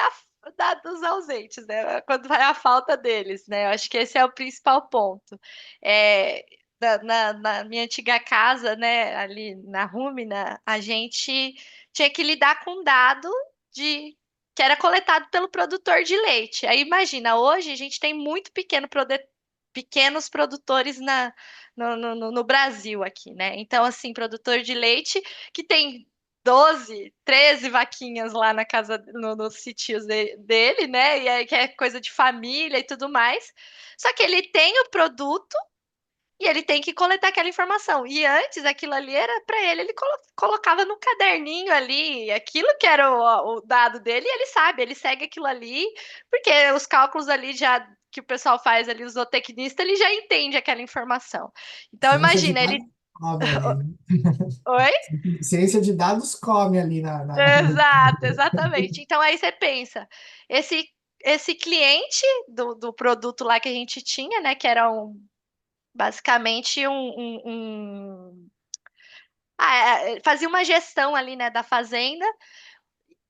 dados ausentes, né? Quando vai a falta deles, né? Eu acho que esse é o principal ponto. É, na minha antiga casa, né, ali na Rúmina, a gente tinha que lidar com dado de que era coletado pelo produtor de leite. Aí imagina, hoje a gente tem muito pequenos produtores no Brasil aqui, né? Então, assim, produtor de leite que tem 12, 13 vaquinhas lá na casa, nos sítios dele, né? E aí que é coisa de família e tudo mais. Só que ele tem o produto e ele tem que coletar aquela informação. E antes, aquilo ali era para ele, ele colocava no caderninho ali, aquilo que era o dado dele, e ele sabe, ele segue aquilo ali, porque os cálculos ali já que o pessoal faz ali, o zootecnista, ele já entende aquela informação. Então, Ciência de imagina, ele. dados come ali, né? Oi? Ciência de dados come ali Exato, exatamente. Então, aí você pensa, esse, esse cliente do produto lá que a gente tinha, né, que era basicamente fazia uma gestão ali, né, da fazenda,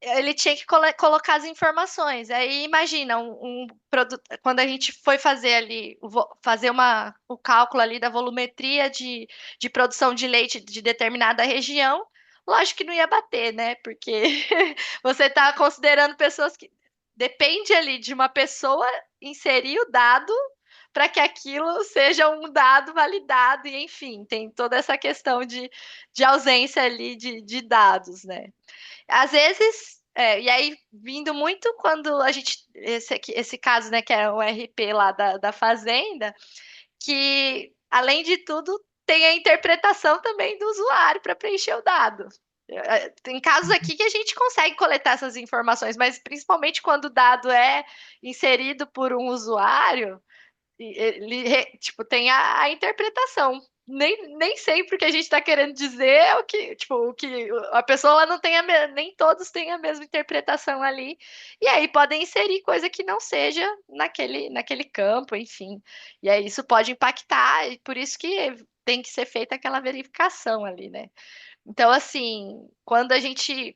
ele tinha que colocar as informações. Aí imagina um produto, quando a gente foi fazer ali, fazer o cálculo ali da volumetria de produção de leite de determinada região, lógico que não ia bater, né? Porque você está considerando pessoas que depende ali de uma pessoa inserir o dado para que aquilo seja um dado validado, e enfim, tem toda essa questão de ausência ali de dados, né? Às vezes, e aí vindo muito quando a gente, esse caso, né, que é o RP lá da Fazenda, que além de tudo tem a interpretação também do usuário para preencher o dado. Tem casos aqui que a gente consegue coletar essas informações, mas principalmente quando o dado é inserido por um usuário, ele, tipo, tem a interpretação. Nem sempre o que a gente está querendo dizer é o que, tipo, o que a pessoa não tem nem todos têm a mesma interpretação ali. E aí podem inserir coisa que não seja naquele campo, enfim. E aí isso pode impactar, e por isso que tem que ser feita aquela verificação ali, né? Então, assim, quando a gente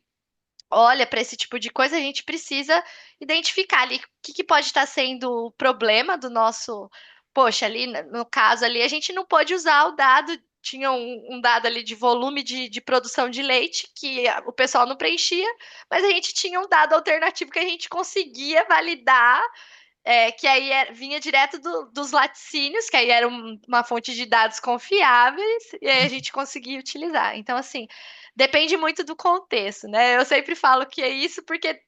olha para esse tipo de coisa, a gente precisa identificar ali o que pode estar sendo o problema do nosso. Poxa, ali no caso ali, a gente não pode usar o dado tinha um dado ali de volume de produção de leite, que o pessoal não preenchia, mas a gente tinha um dado alternativo que a gente conseguia validar, que aí vinha direto dos laticínios, que aí era uma fonte de dados confiáveis, e aí a gente conseguia utilizar. Então, assim, depende muito do contexto, né? Eu sempre falo que é isso porque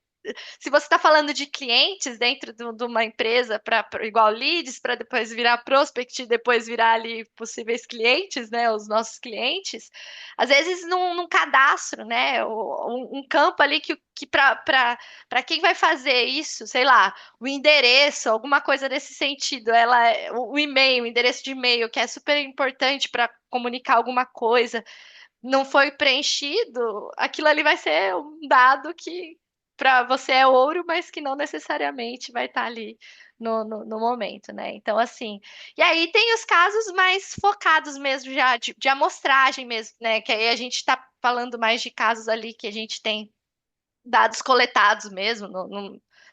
se você está falando de clientes dentro de uma empresa, igual leads, para depois virar prospect, e depois virar ali possíveis clientes, né? Os nossos clientes, às vezes num cadastro, né? Um campo ali que para quem vai fazer isso, sei lá, o endereço, alguma coisa nesse sentido, o e-mail, o endereço de e-mail, que é super importante para comunicar alguma coisa, não foi preenchido, aquilo ali vai ser um dado que para você é ouro, mas que não necessariamente vai estar ali no momento, né? Então, assim. E aí tem os casos mais focados mesmo, já de amostragem mesmo, né? Que aí a gente está falando mais de casos ali que a gente tem dados coletados mesmo,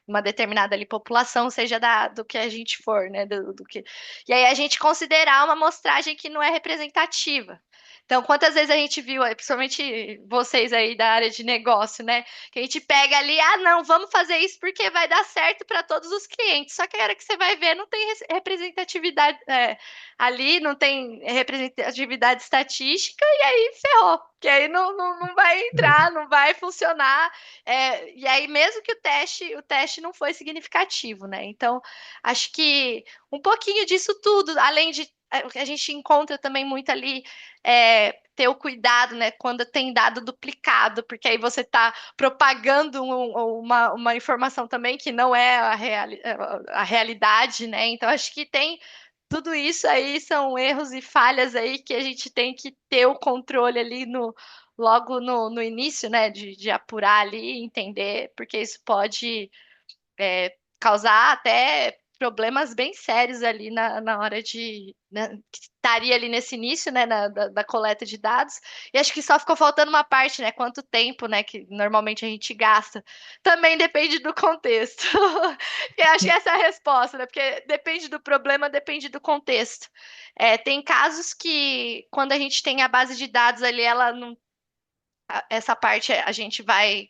numa determinada ali população, seja do que a gente for, né? E aí a gente considerar uma amostragem que não é representativa. Então, quantas vezes a gente viu, principalmente vocês aí da área de negócio, né? Que a gente pega ali, não, vamos fazer isso porque vai dar certo para todos os clientes. Só que a hora que você vai ver, não tem representatividade ali, não tem representatividade estatística, e aí ferrou. Que aí não vai entrar, não vai funcionar. E aí, mesmo que o teste não foi significativo, né? Então, acho que um pouquinho disso tudo, além de a gente encontra também muito ali ter o cuidado, né, quando tem dado duplicado, porque aí você está propagando uma informação também que não é a realidade, né? Então, acho que tem tudo isso aí são erros e falhas aí que a gente tem que ter o controle ali logo no início, né? De apurar ali, entender, porque isso pode causar até problemas bem sérios ali na hora né, que estaria ali nesse início, né, da coleta de dados. E acho que só ficou faltando uma parte, né, quanto tempo, né, que normalmente a gente gasta. Também depende do contexto. E acho que essa é a resposta, né, porque depende do problema, depende do contexto. Tem casos que, quando a gente tem a base de dados ali, ela não essa parte a gente vai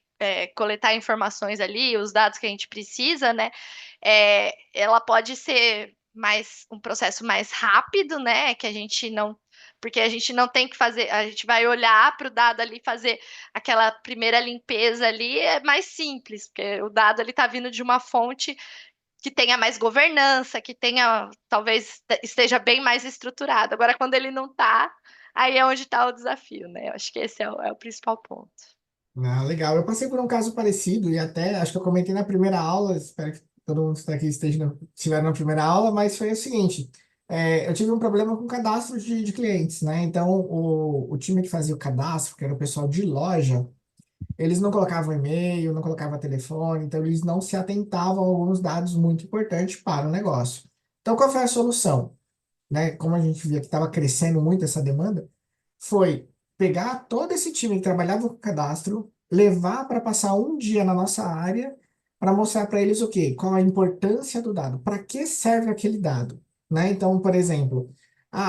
coletar informações ali, os dados que a gente precisa, né? Ela pode ser um processo mais rápido, né? Que a gente não. Porque a gente não tem que fazer, a gente vai olhar para o dado ali, fazer aquela primeira limpeza ali, é mais simples, porque o dado ele está vindo de uma fonte que tenha mais governança, que tenha, talvez esteja bem mais estruturado. Agora, quando ele não está, aí é onde está o desafio, né? Eu acho que esse é o principal ponto. Ah, legal. Eu passei por um caso parecido e até acho que eu comentei na primeira aula, espero que todo mundo que está aqui estiver na primeira aula, mas foi o seguinte: eu tive um problema com cadastro de clientes, né? Então, o time que fazia o cadastro, que era o pessoal de loja, eles não colocavam e-mail, não colocavam telefone, então eles não se atentavam a alguns dados muito importantes para o negócio. Então, qual foi a solução? Né? Como a gente via que estava crescendo muito essa demanda, foi pegar todo esse time que trabalhava com cadastro, levar para passar um dia na nossa área para mostrar para eles o quê? Qual a importância do dado, para que serve aquele dado, né? Então, por exemplo,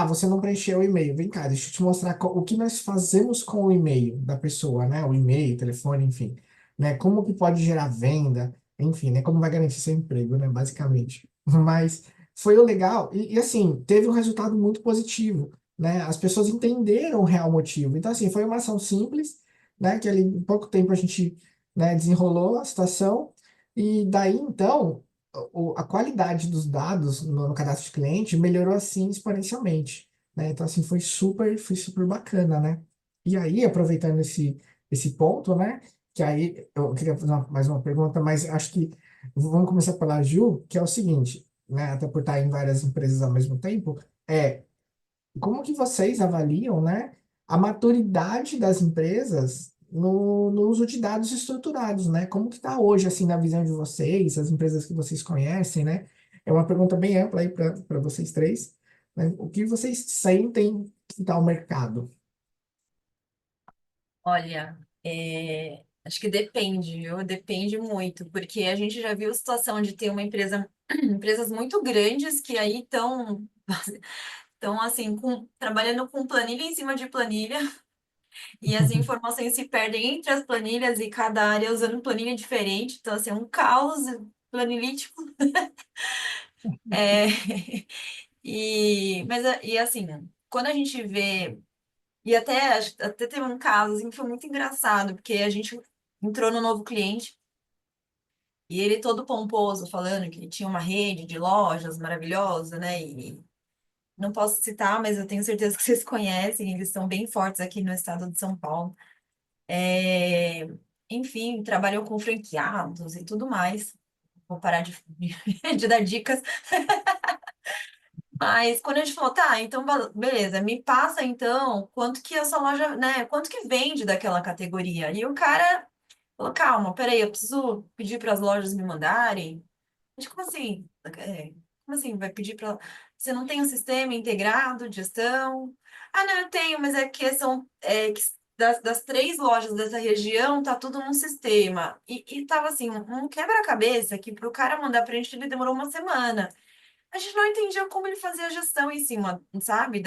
você não preencheu o e-mail, vem cá, deixa eu te mostrar o que nós fazemos com o e-mail da pessoa, né? O e-mail, telefone, enfim, né? Como que pode gerar venda, enfim, né? Como vai garantir seu emprego, né? Basicamente. Mas foi o legal e assim, teve um resultado muito positivo, né? As pessoas entenderam o real motivo. Então, assim, foi uma ação simples, né? Que ali em pouco tempo a gente, né, desenrolou a situação e daí, então, a qualidade dos dados no cadastro de cliente melhorou, assim, exponencialmente, né? Então, assim, foi super bacana, né? E aí, aproveitando esse ponto, né? Que aí eu queria fazer mais uma pergunta, mas acho que vamos começar pela Ju, que é o seguinte, né, até por estar em várias empresas ao mesmo tempo, como que vocês avaliam, né, a maturidade das empresas no uso de dados estruturados, né? Como que está hoje, assim, na visão de vocês, as empresas que vocês conhecem, né? É uma pergunta bem ampla aí para vocês três, né? O que vocês sentem que está o mercado? Olha, acho que depende, viu? Depende muito, porque a gente já viu a situação de ter uma empresas muito grandes que aí estão Então, assim, trabalhando com planilha em cima de planilha, e as informações se perdem entre as planilhas e cada área usando planilha diferente. Então, assim, é um caos planilítico. É, e assim, quando a gente vê, e até teve um caso assim, que foi muito engraçado, porque a gente entrou no novo cliente e ele todo pomposo, falando que ele tinha uma rede de lojas maravilhosa, né? E não posso citar, mas eu tenho certeza que vocês conhecem, eles são bem fortes aqui no estado de São Paulo. É, enfim, trabalhou com franqueados e tudo mais. Vou parar de, de dar dicas. Mas quando a gente falou, tá, então beleza, me passa então quanto que essa loja, né, quanto que vende daquela categoria. E o cara falou, calma, peraí, eu preciso pedir para as lojas me mandarem. Mas como assim? Como assim? Vai pedir para. Você não tem um sistema integrado de gestão? Ah, não, eu tenho, mas é que das 3 lojas dessa região, tá tudo num sistema. E tava assim, um quebra-cabeça que para o cara mandar pra gente, ele demorou uma semana. A gente não entendia como ele fazia a gestão em cima, sabe,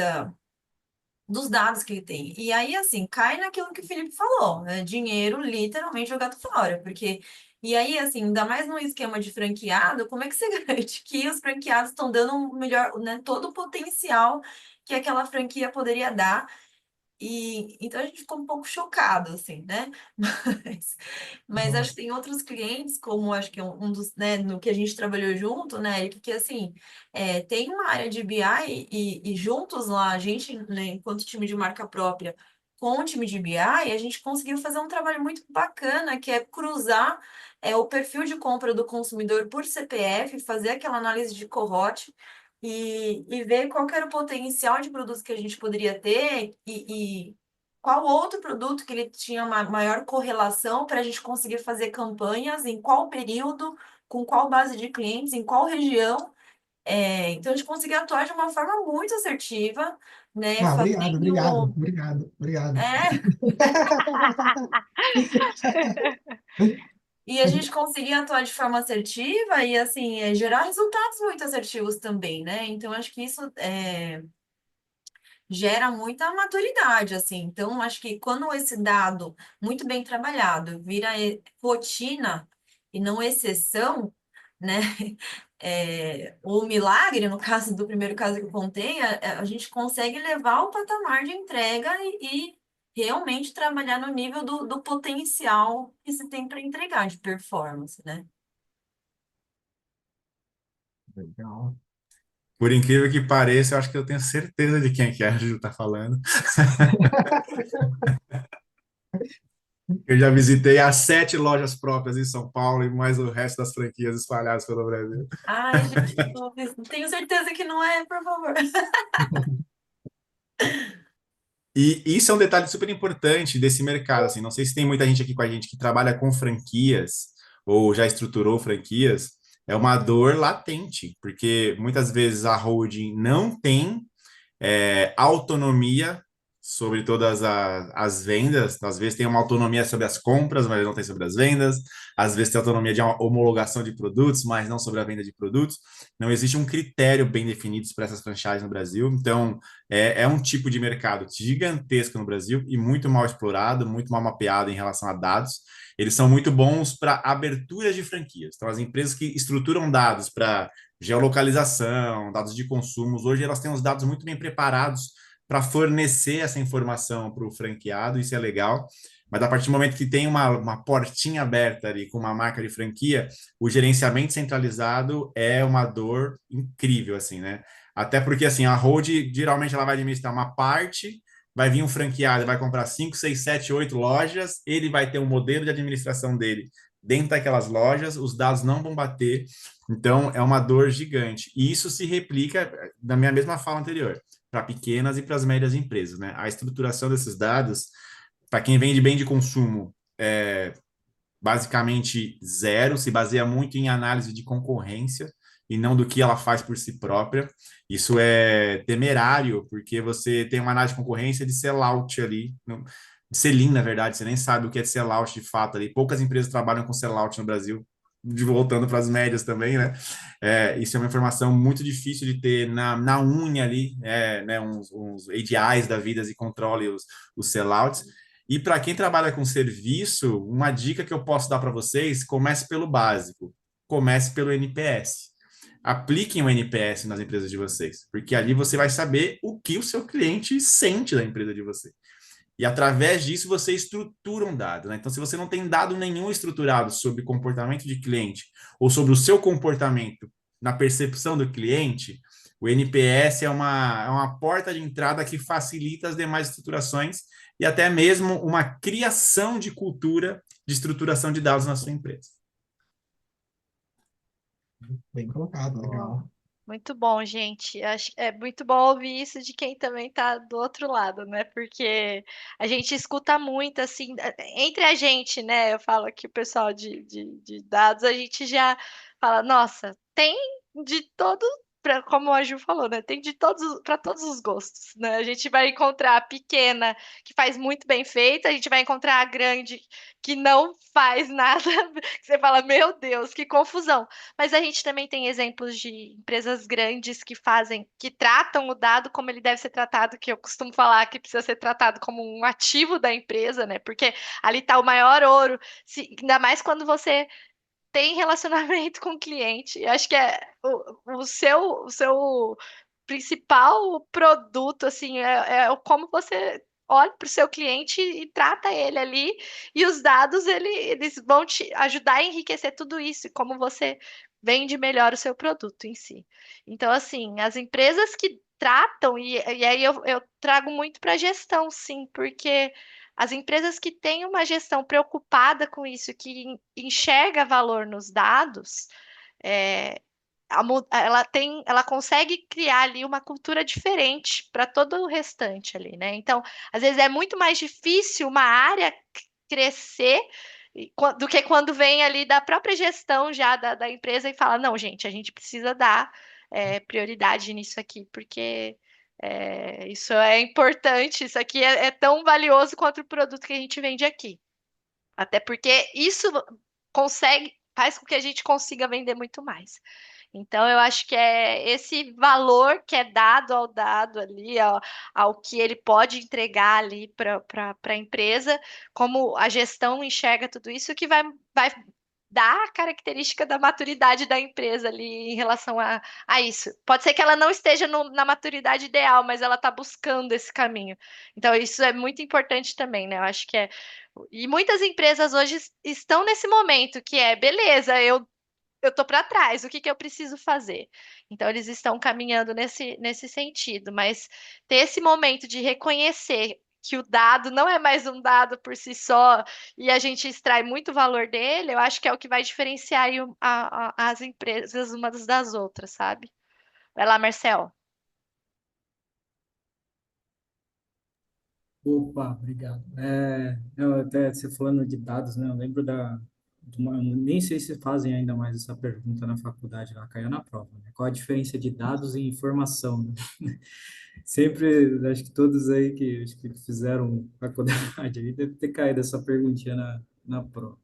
dos dados que ele tem. E aí, assim, cai naquilo que o Felipe falou, né? Dinheiro literalmente jogado fora, porque. E aí, assim, ainda mais num esquema de franqueado, como é que você garante que os franqueados estão dando o melhor, né, todo o potencial que aquela franquia poderia dar? E então a gente ficou um pouco chocado, assim, né? Mas, mas acho que Nossa. tem outros clientes, como acho que um dos, né, no que a gente trabalhou junto, né, Eric, que assim, tem uma área de BI e juntos lá, a gente, né, enquanto time de marca própria, com o time de BI, a gente conseguiu fazer um trabalho muito bacana, que é cruzar o perfil de compra do consumidor por CPF, fazer aquela análise de cohort e ver qual que era o potencial de produtos que a gente poderia ter e qual outro produto que ele tinha uma maior correlação para a gente conseguir fazer campanhas, em qual período, com qual base de clientes, em qual região. Então, a gente conseguiu atuar de uma forma muito assertiva, né? Ah, obrigado, obrigado, Fazendo. obrigado, obrigado. É, e a gente conseguia atuar de forma assertiva e, assim, gerar resultados muito assertivos também, né? Então, acho que isso gera muita maturidade, assim. Então, acho que quando esse dado muito bem trabalhado vira rotina e não exceção, né? O milagre, no caso do primeiro caso que eu contei, a gente consegue levar o patamar de entrega e realmente trabalhar no nível do potencial que se tem para entregar de performance, né? Legal. Por incrível que pareça, eu acho que eu tenho certeza de quem é que a Ju está falando. Eu já visitei as 7 lojas próprias em São Paulo e mais o resto das franquias espalhadas pelo Brasil. Ai, gente, eu tenho certeza que não é, por favor. E isso é um detalhe super importante desse mercado, assim, não sei se tem muita gente aqui com a gente que trabalha com franquias ou já estruturou franquias, é uma dor latente, porque muitas vezes a holding não tem autonomia sobre todas as vendas. Às vezes tem uma autonomia sobre as compras, mas não tem sobre as vendas. Às vezes tem autonomia de uma homologação de produtos, mas não sobre a venda de produtos. Não existe um critério bem definido para essas franchises no Brasil. Então, é um tipo de mercado gigantesco no Brasil e muito mal explorado, muito mal mapeado em relação a dados. Eles são muito bons para aberturas de franquias. Então, as empresas que estruturam dados para geolocalização, dados de consumos, hoje elas têm os dados muito bem preparados para fornecer essa informação para o franqueado, isso é legal. Mas a partir do momento que tem uma portinha aberta ali com uma marca de franquia, o gerenciamento centralizado é uma dor incrível, assim, né? Até porque, assim, a hold, geralmente, ela vai administrar uma parte, vai vir um franqueado, vai comprar 5, 6, 7, 8 lojas, ele vai ter um modelo de administração dele dentro daquelas lojas, os dados não vão bater, então é uma dor gigante. E isso se replica na minha mesma fala anterior, para pequenas e para as médias empresas, né? A estruturação desses dados, para quem vende bem de consumo, é basicamente zero, se baseia muito em análise de concorrência e não do que ela faz por si própria. Isso é temerário, porque você tem uma análise de concorrência de sellout ali, de sell-in, na verdade, você nem sabe o que é sellout de fato ali. Poucas empresas trabalham com sellout no Brasil, voltando para as médias também, né? Isso é uma informação muito difícil de ter na unha ali, né? Uns ADIs da vida e controle os sellouts. E para quem trabalha com serviço, uma dica que eu posso dar para vocês: comece pelo básico, comece pelo NPS. Apliquem o NPS nas empresas de vocês, porque ali você vai saber o que o seu cliente sente da empresa de você. E através disso você estrutura um dado, né? Então, se você não tem dado nenhum estruturado sobre comportamento de cliente ou sobre o seu comportamento na percepção do cliente, o NPS é uma porta de entrada que facilita as demais estruturações e até mesmo uma criação de cultura de estruturação de dados na sua empresa. Bem colocado, legal. Muito bom, gente. Acho que é muito bom ouvir isso de quem também está do outro lado, né? Porque a gente escuta muito, assim, entre a gente, né? Eu falo aqui, o pessoal de dados, a gente já fala, nossa, tem de todo, como a Ju falou, né? Tem de todos, para todos os gostos, né? A gente vai encontrar a pequena que faz muito bem feita, a gente vai encontrar a grande que não faz nada, que você fala, meu Deus, que confusão. Mas a gente também tem exemplos de empresas grandes que fazem, que tratam o dado como ele deve ser tratado, que eu costumo falar que precisa ser tratado como um ativo da empresa, né? Porque ali está o maior ouro, ainda mais quando você tem relacionamento com o cliente. Eu acho que é o seu principal produto, assim, é como você olha para o seu cliente e trata ele ali, e os dados, eles vão te ajudar a enriquecer tudo isso, e como você vende melhor o seu produto em si. Então, assim, as empresas que tratam, e aí eu trago muito para a gestão, sim, porque as empresas que têm uma gestão preocupada com isso, que enxerga valor nos dados, é, ela consegue criar ali uma cultura diferente para todo o restante ali, né? Então, às vezes é muito mais difícil uma área crescer do que quando vem ali da própria gestão já da empresa e fala, não, gente, a gente precisa dar prioridade nisso aqui, porque isso é importante, isso aqui é tão valioso quanto o produto que a gente vende aqui. Até porque isso faz com que a gente consiga vender muito mais. Então, eu acho que é esse valor que é dado ao dado ali, ao que ele pode entregar ali para a empresa, como a gestão enxerga tudo isso, que vai dar a característica da maturidade da empresa ali em relação a isso. Pode ser que ela não esteja na maturidade ideal, mas ela está buscando esse caminho. Então, isso é muito importante também, né? Eu acho que é. E muitas empresas hoje estão nesse momento que beleza, eu tô para trás, o que que eu preciso fazer? Então, eles estão caminhando nesse sentido, mas ter esse momento de reconhecer que o dado não é mais um dado por si só e a gente extrai muito valor dele, eu acho que é o que vai diferenciar aí as empresas umas das outras, sabe? Vai lá, Marcel. Opa, obrigado. Até você falando de dados, né? Eu lembro nem sei se fazem ainda mais essa pergunta na faculdade, lá caiu na prova, né? Qual a diferença de dados e informação, né? Sempre, acho que todos aí que, acho que fizeram faculdade aí deve ter caído essa perguntinha na prova.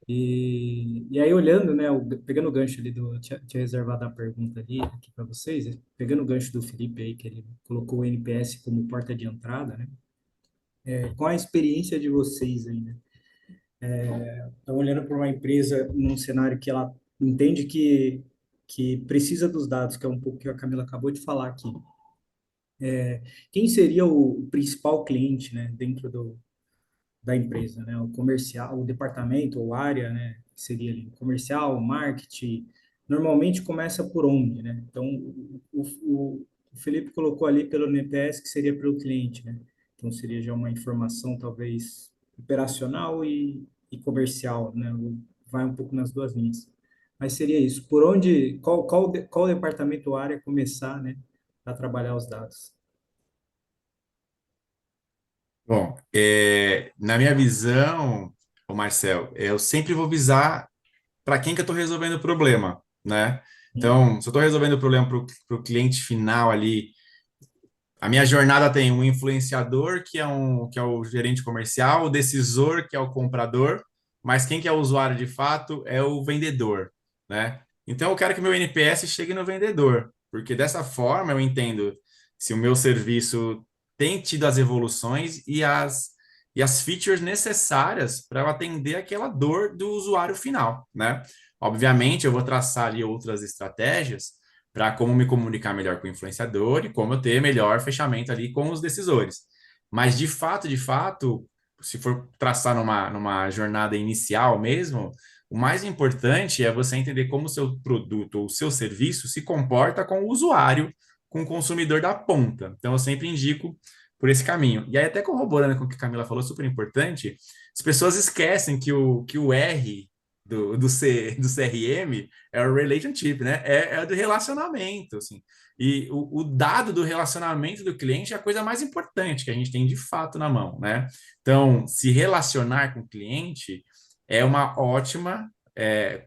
E aí, olhando, né, pegando o gancho ali tinha reservado a pergunta ali aqui para vocês, pegando o gancho do Felipe aí, que ele colocou o NPS como porta de entrada, né? Qual a experiência de vocês aí, né? Estão olhando para uma empresa num cenário que ela entende que precisa dos dados, que é um pouco que a Camila acabou de falar aqui. Quem seria o principal cliente, né, dentro da empresa, né? O comercial, o departamento ou área, né? Que seria ali, o comercial, o marketing. Normalmente começa por onde, né? Então, o Felipe colocou ali pelo NPS, que seria pelo cliente, né? Então, seria já uma informação, talvez, operacional e comercial, né? Vai um pouco nas duas linhas. Mas seria isso. Por onde, qual departamento ou área começar, né? A trabalhar os dados? Bom, na minha visão, o Marcel, eu sempre vou visar para quem que eu estou resolvendo o problema, né? Então, se eu estou resolvendo o problema para o cliente final ali, a minha jornada tem um influenciador, que é o gerente comercial, o decisor, que é o comprador, mas quem que é o usuário de fato é o vendedor, né? Então eu quero que meu NPS chegue no vendedor, porque dessa forma eu entendo se o meu serviço tem tido as evoluções e as features necessárias para eu atender aquela dor do usuário final, né? Obviamente, eu vou traçar ali outras estratégias para como me comunicar melhor com o influenciador e como eu ter melhor fechamento ali com os decisores. Mas de fato, se for traçar numa jornada inicial mesmo, o mais importante é você entender como o seu produto ou o seu serviço se comporta com o usuário, com o consumidor da ponta. Então, eu sempre indico por esse caminho. E aí, até corroborando com o que a Camila falou, super importante, as pessoas esquecem que o R do CRM é o relationship, né? É do relacionamento, assim. E o dado do relacionamento do cliente é a coisa mais importante que a gente tem de fato na mão, né? Então, se relacionar com o cliente é uma ótima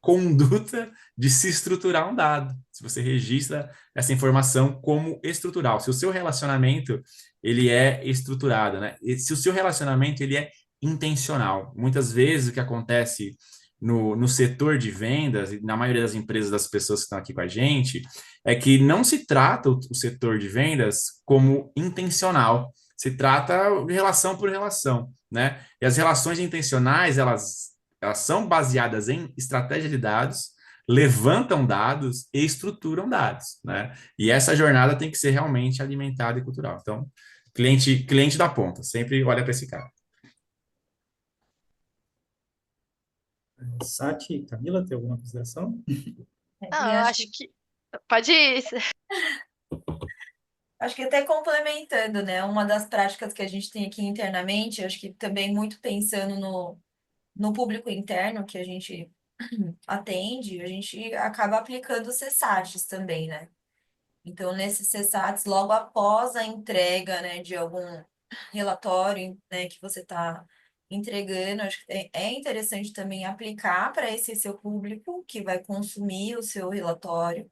conduta de se estruturar um dado. Se você registra essa informação como estrutural, se o seu relacionamento ele é estruturado, né? E se o seu relacionamento ele é intencional. Muitas vezes o que acontece no setor de vendas, e na maioria das empresas das pessoas que estão aqui com a gente, é que não se trata o setor de vendas como intencional, se trata de relação por relação, né? E as relações intencionais, elas são baseadas em estratégia de dados, levantam dados e estruturam dados, né? E essa jornada tem que ser realmente alimentada e cultural. Então, cliente da ponta, sempre olha para esse cara. Sati, Camila, tem alguma consideração? Não, E eu acho que. Pode ir. acho que até complementando, né? Uma das práticas que a gente tem aqui internamente, acho que também muito pensando no público interno que a gente atende, a gente acaba aplicando CSATs também, né? Então, nesses CSATs, logo após a entrega, né, de algum relatório, né, que você está entregando, acho que é interessante também aplicar para esse seu público que vai consumir o seu relatório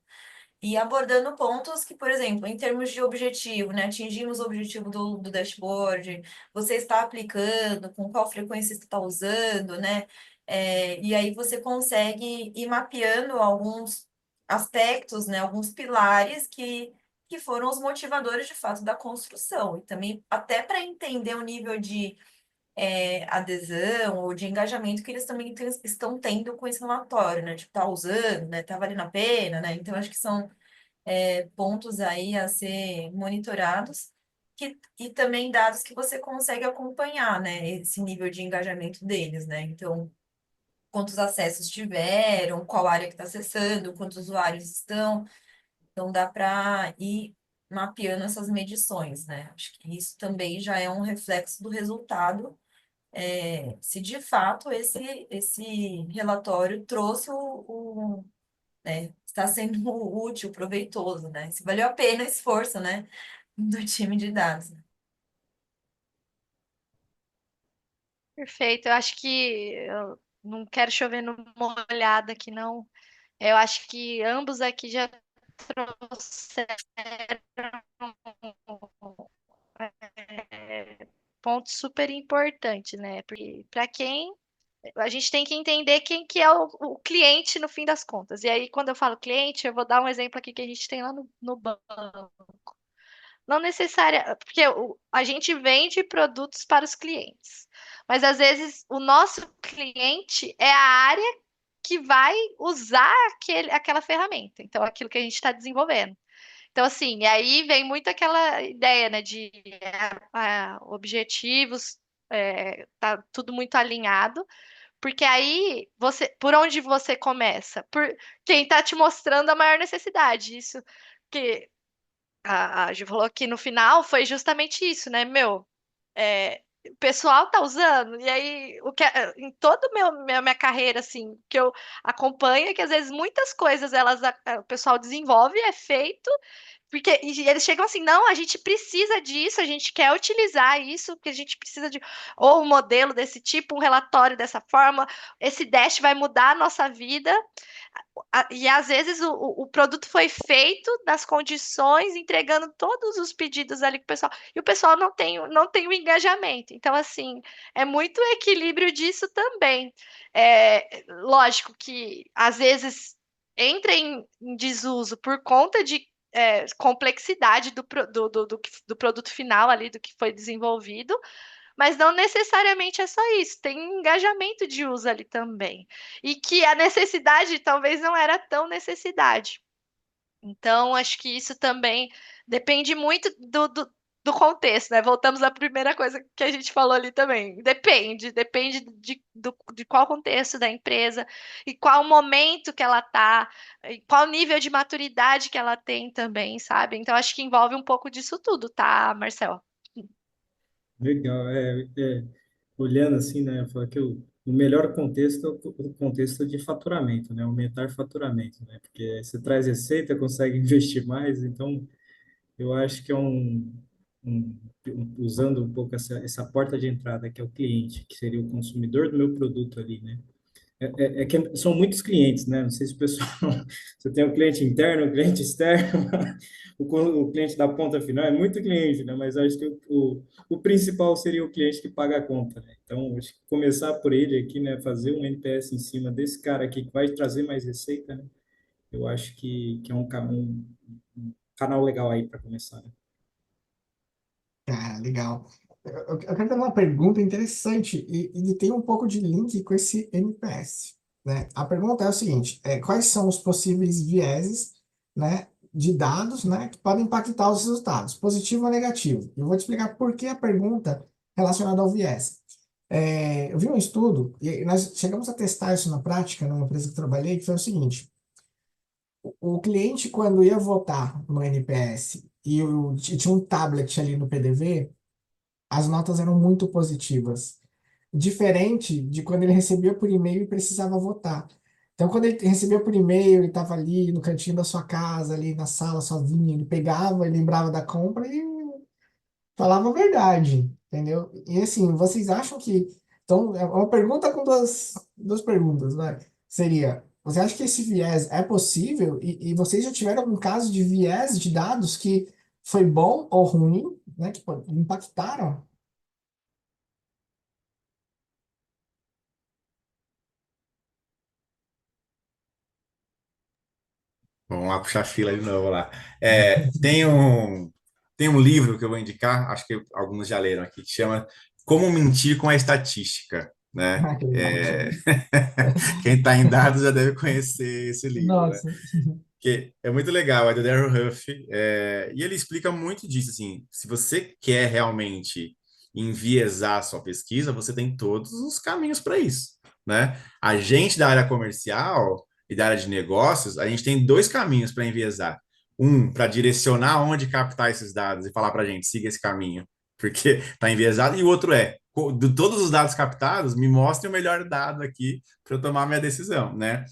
e abordando pontos que, por exemplo, em termos de objetivo, né, atingimos o objetivo do dashboard, você está aplicando, com qual frequência você está usando, né? E aí você consegue ir mapeando alguns aspectos, né, alguns pilares que foram os motivadores de fato da construção. E também até para entender o nível de adesão ou de engajamento que eles também estão tendo com esse relatório, né? Tipo, tá usando, né? Tá valendo a pena, né? Então, acho que são pontos aí a ser monitorados e também dados que você consegue acompanhar, né? Esse nível de engajamento deles, né? Então, quantos acessos tiveram, qual área que está acessando, quantos usuários estão. Então, dá para ir mapeando essas medições, né? Acho que isso também já é um reflexo do resultado, se de fato esse relatório trouxe né, está sendo útil, proveitoso, né? Se valeu a pena o esforço, né, do time de dados. Perfeito. Eu acho que eu não quero chover no molhado aqui, não. Eu acho que ambos aqui já trouxeram pontos super importantes, né? Porque para quem a gente tem que entender quem que é o cliente no fim das contas. E aí, quando eu falo cliente, eu vou dar um exemplo aqui que a gente tem lá no banco. Não necessária, porque a gente vende produtos para os clientes, mas às vezes o nosso cliente é a área que vai usar aquela ferramenta. Então, aquilo que a gente está desenvolvendo. Então, assim, e aí vem muito aquela ideia, né, de objetivos, tá tudo muito alinhado, porque aí por onde você começa? Por quem está te mostrando a maior necessidade. Isso que a Ju falou que no final foi justamente isso, né? O pessoal tá usando, e aí em toda minha carreira, assim, que eu acompanho, é que às vezes muitas coisas o pessoal desenvolve, é feito, Porque e eles chegam assim, não, a gente precisa disso, a gente quer utilizar isso, porque a gente precisa de ou um modelo desse tipo, um relatório dessa forma, esse dash vai mudar a nossa vida. E às vezes o produto foi feito das condições, entregando todos os pedidos ali com o pessoal, e o pessoal não tem o engajamento. Então, assim, é muito equilíbrio disso também. Lógico que às vezes entra em desuso por conta de complexidade do produto final ali, do que foi desenvolvido, mas não necessariamente é só isso, tem engajamento de uso ali também. E que a necessidade talvez não era tão necessidade. Então, acho que isso também depende muito do contexto, né? Voltamos à primeira coisa que a gente falou ali também. Depende de qual contexto da empresa e qual momento que ela está, e qual nível de maturidade que ela tem também, sabe? Então, acho que envolve um pouco disso tudo, tá, Marcel? Legal, olhando assim, né, falar que o melhor contexto é o contexto de faturamento, né, aumentar faturamento, né, porque você traz receita, consegue investir mais, então eu acho que um- usando um pouco essa porta de entrada que é o cliente, que seria o consumidor do meu produto ali, né, é que são muitos clientes, né? Não sei se o pessoal. Você tem o cliente interno, o cliente externo, o cliente da ponta final, é muito cliente, né? Mas acho que o principal seria o cliente que paga a conta, né? Então, acho que começar por ele aqui, né? Fazer um NPS em cima desse cara aqui que vai trazer mais receita, né? Eu acho que é um canal legal aí para começar, né? Cara, legal. Eu quero fazer uma pergunta interessante e tem um pouco de link com esse NPS, né? A pergunta é o seguinte: quais são os possíveis vieses, né, de dados, né, que podem impactar os resultados, positivo ou negativo? Eu vou te explicar por que a pergunta relacionada ao viés. Eu vi um estudo e nós chegamos a testar isso na prática numa empresa que eu trabalhei, que foi o seguinte: o cliente, quando ia votar no NPS e tinha um tablet ali no PDV, as notas eram muito positivas. Diferente de quando ele recebia por e-mail e precisava votar. Então, quando ele recebia por e-mail, ele estava ali no cantinho da sua casa, ali na sala sozinho, ele pegava e lembrava da compra e falava a verdade, entendeu? E assim, vocês acham que. Então, é uma pergunta com duas perguntas, né? Seria: você acha que esse viés é possível? E vocês já tiveram algum caso de viés de dados que foi bom ou ruim, né? Que pô, impactaram? Vamos lá puxar a fila de novo lá. Tem um livro que eu vou indicar, acho que alguns já leram aqui, que chama Como Mentir com a Estatística, né? Ah, que legal. Quem está em dados já deve conhecer esse livro, né? Nossa. Que é muito legal, é do Darryl Huff, e ele explica muito disso, assim, se você quer realmente enviesar a sua pesquisa, você tem todos os caminhos para isso, né? A gente da área comercial e da área de negócios, a gente tem dois caminhos para enviesar. Um, para direcionar onde captar esses dados e falar para a gente, siga esse caminho, porque está enviesado, e o outro de todos os dados captados, me mostre o melhor dado aqui para eu tomar minha decisão, né?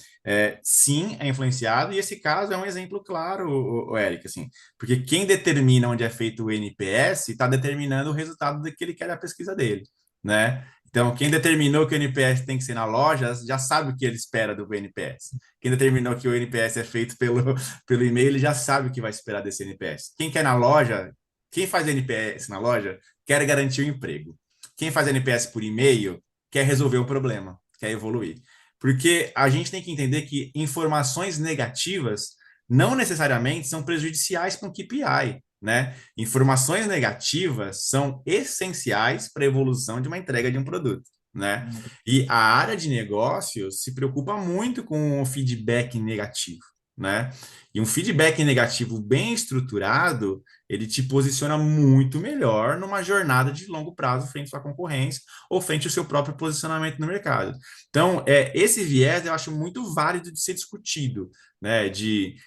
Sim, é influenciado, e esse caso é um exemplo claro, o Eric, assim, porque quem determina onde é feito o NPS está determinando o resultado que ele quer da pesquisa dele, né? Então, quem determinou que o NPS tem que ser na loja já sabe o que ele espera do NPS. Quem determinou que o NPS é feito pelo e-mail, ele já sabe o que vai esperar desse NPS. Quem quer na loja, quem faz NPS na loja, quer garantir o emprego. Quem faz NPS por e-mail, quer resolver um problema, quer evoluir. Porque a gente tem que entender que informações negativas não necessariamente são prejudiciais para um KPI, né? Informações negativas são essenciais para a evolução de uma entrega de um produto, né? E a área de negócios se preocupa muito com o feedback negativo, né? E um feedback negativo bem estruturado, ele te posiciona muito melhor numa jornada de longo prazo frente à sua concorrência ou frente ao seu próprio posicionamento no mercado. Então, esse viés eu acho muito válido de ser discutido, né?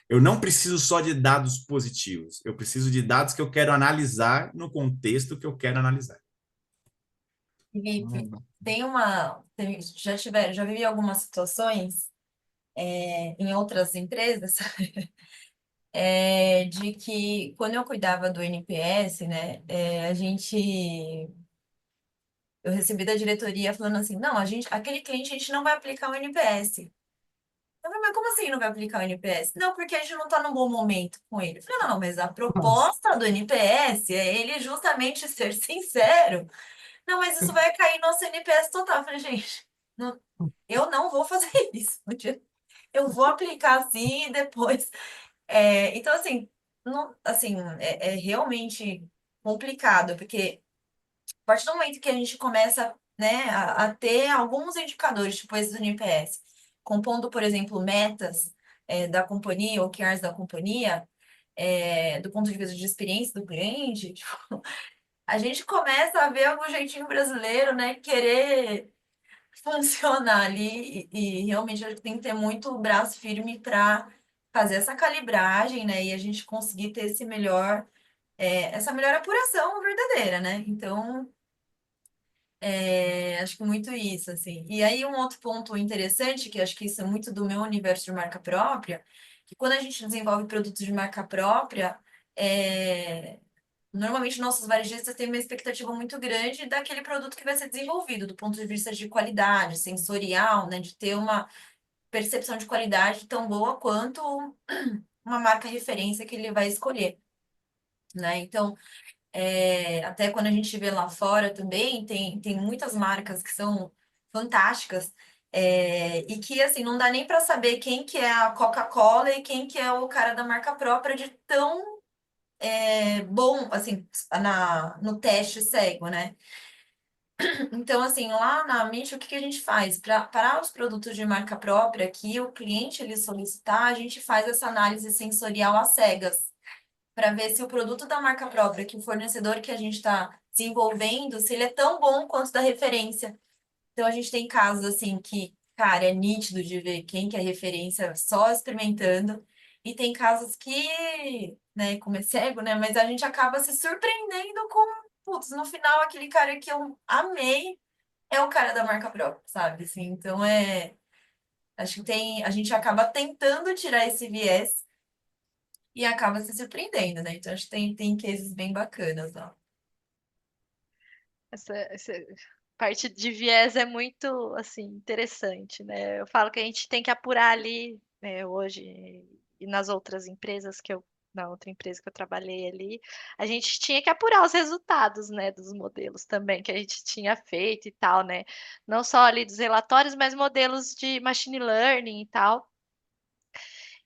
Eu não preciso só de dados positivos, eu preciso de dados que eu quero analisar no contexto que eu quero analisar. Felipe, já vivi algumas situações em outras empresas de que quando eu cuidava do NPS, né, eu recebi da diretoria falando assim, não, aquele cliente a gente não vai aplicar o NPS. Eu falei, mas como assim não vai aplicar o NPS? Não, porque a gente não está num bom momento com ele. Eu falei, não, mas a Nossa. proposta do NPS é ele justamente ser sincero. Não, mas isso vai cair no nosso NPS total. Eu falei, gente, eu não vou fazer isso. Eu vou aplicar assim e depois. Então, assim, não, assim, é realmente complicado, porque a partir do momento que a gente começa, né, a ter alguns indicadores, tipo esse do NPS, compondo, por exemplo, metas da companhia, ou OKRs da companhia, do ponto de vista de experiência do cliente, tipo, a gente começa a ver algum jeitinho brasileiro, né, querer funcionar ali e realmente a gente tem que ter muito braço firme para fazer essa calibragem, né, e a gente conseguir ter essa melhor apuração verdadeira, né? Então, acho que muito isso, assim. E aí, um outro ponto interessante, que acho que isso é muito do meu universo de marca própria, que quando a gente desenvolve produtos de marca própria, é, normalmente nossos varejistas têm uma expectativa muito grande daquele produto que vai ser desenvolvido, do ponto de vista de qualidade, sensorial, né, de ter uma percepção de qualidade tão boa quanto uma marca referência que ele vai escolher, né? Então, até quando a gente vê lá fora também, tem muitas marcas que são fantásticas, e que, assim, não dá nem para saber quem que é a Coca-Cola e quem que é o cara da marca própria de tão bom, assim, no teste cego, né? Então, assim, lá na Amish, o que que a gente faz? Para os produtos de marca própria, que o cliente ele solicitar, a gente faz essa análise sensorial às cegas para ver se o produto da marca própria, que o fornecedor que a gente está desenvolvendo, se ele é tão bom quanto da referência. Então, a gente tem casos assim que, cara, é nítido de ver quem que é referência só experimentando, e tem casos que, né, como é cego, né, mas a gente acaba se surpreendendo com, putz, no final, aquele cara que eu amei é o cara da marca própria, sabe? Assim, então, acho que a gente acaba tentando tirar esse viés e acaba se surpreendendo, né? Então, acho que tem cases bem bacanas, ó. Essa parte de viés é muito, assim, interessante, né? Eu falo que a gente tem que apurar ali, né, hoje e nas outras empresas na outra empresa que eu trabalhei ali, a gente tinha que apurar os resultados, né, dos modelos também que a gente tinha feito e tal, né? Não só ali dos relatórios, mas modelos de machine learning e tal.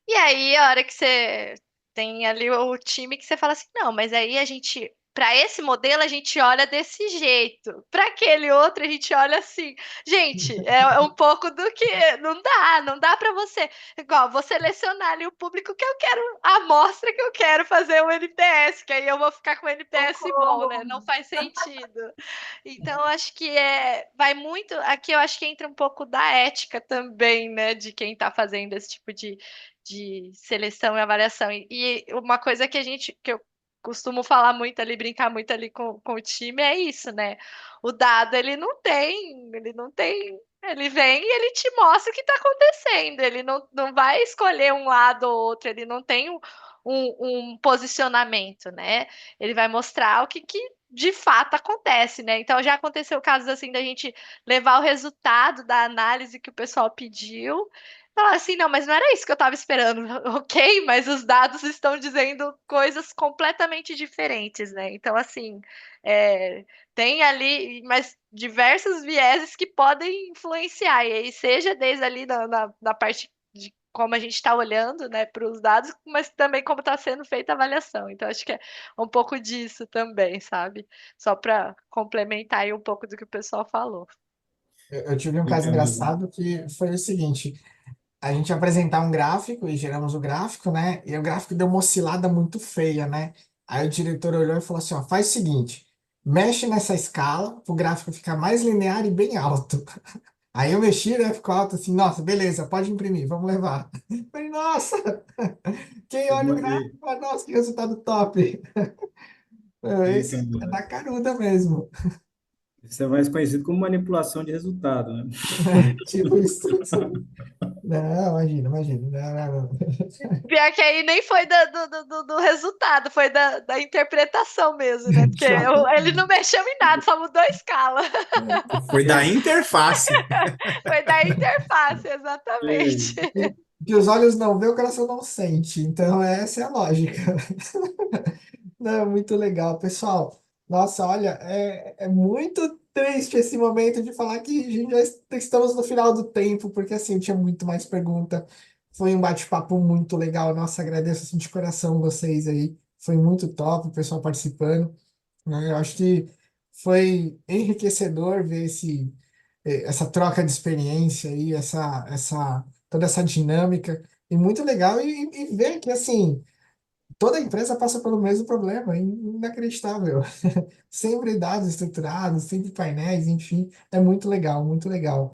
E aí, a hora que você tem ali o time que você fala assim, não, mas aí a gente, para esse modelo, a gente olha desse jeito, para aquele outro, a gente olha assim. Gente, é um pouco do que não dá para você, igual, vou selecionar ali o público que eu quero, a amostra que eu quero fazer o NPS, que aí eu vou ficar com o NPS bom, né? Não faz sentido. Então, acho que vai muito. Aqui eu acho que entra um pouco da ética também, né, de quem está fazendo esse tipo de seleção e avaliação. E uma coisa que eu costumo falar muito ali, brincar muito ali com o time, é isso, né? O dado, ele vem e ele te mostra o que está acontecendo. Ele não vai escolher um lado ou outro, ele não tem um posicionamento, né? Ele vai mostrar o que de fato acontece, né? Então já aconteceu casos assim da gente levar o resultado da análise que o pessoal pediu, falar assim, não, mas não era isso que eu estava esperando, ok? Mas os dados estão dizendo coisas completamente diferentes, né? Então assim, é, tem ali, mas diversos vieses que podem influenciar, e aí seja desde ali na parte de como a gente está olhando, né, para os dados, mas também como está sendo feita a avaliação. Então, acho que é um pouco disso também, sabe? Só para complementar aí um pouco do que o pessoal falou. Eu tive um caso Legal, legal. engraçado que foi o seguinte: a gente ia apresentar um gráfico e geramos o gráfico, né? E o gráfico deu uma oscilada muito feia, né? Aí o diretor olhou e falou assim: ó, faz o seguinte, mexe nessa escala para o gráfico ficar mais linear e bem alto. Aí eu mexi, né? Ficou alto assim, nossa, beleza, pode imprimir, vamos levar. Falei, nossa, quem olha o gráfico E- fala, nossa, que resultado top. e- Esse é da caruda mesmo. Isso é mais conhecido como manipulação de resultado, né? Tipo isso. Não, imagina. Não, não. Pior que aí nem foi do resultado, foi da interpretação mesmo, né? Porque ele não mexeu em nada, só mudou a escala. Foi da interface. Foi da interface, É, exatamente. Que os olhos não vê, o coração não sente. Então, essa é a lógica. Não, muito legal, pessoal. Nossa, olha, é muito triste esse momento de falar que a gente já estamos no final do tempo, porque assim, tinha muito mais pergunta. Foi um bate-papo muito legal. Nossa, agradeço assim, de coração vocês aí. Foi muito top, o pessoal participando, né? Eu acho que foi enriquecedor ver essa troca de experiência aí, toda essa dinâmica. E muito legal e ver que, assim, toda empresa passa pelo mesmo problema, inacreditável. Sempre dados estruturados, sempre painéis, enfim, é muito legal, muito legal.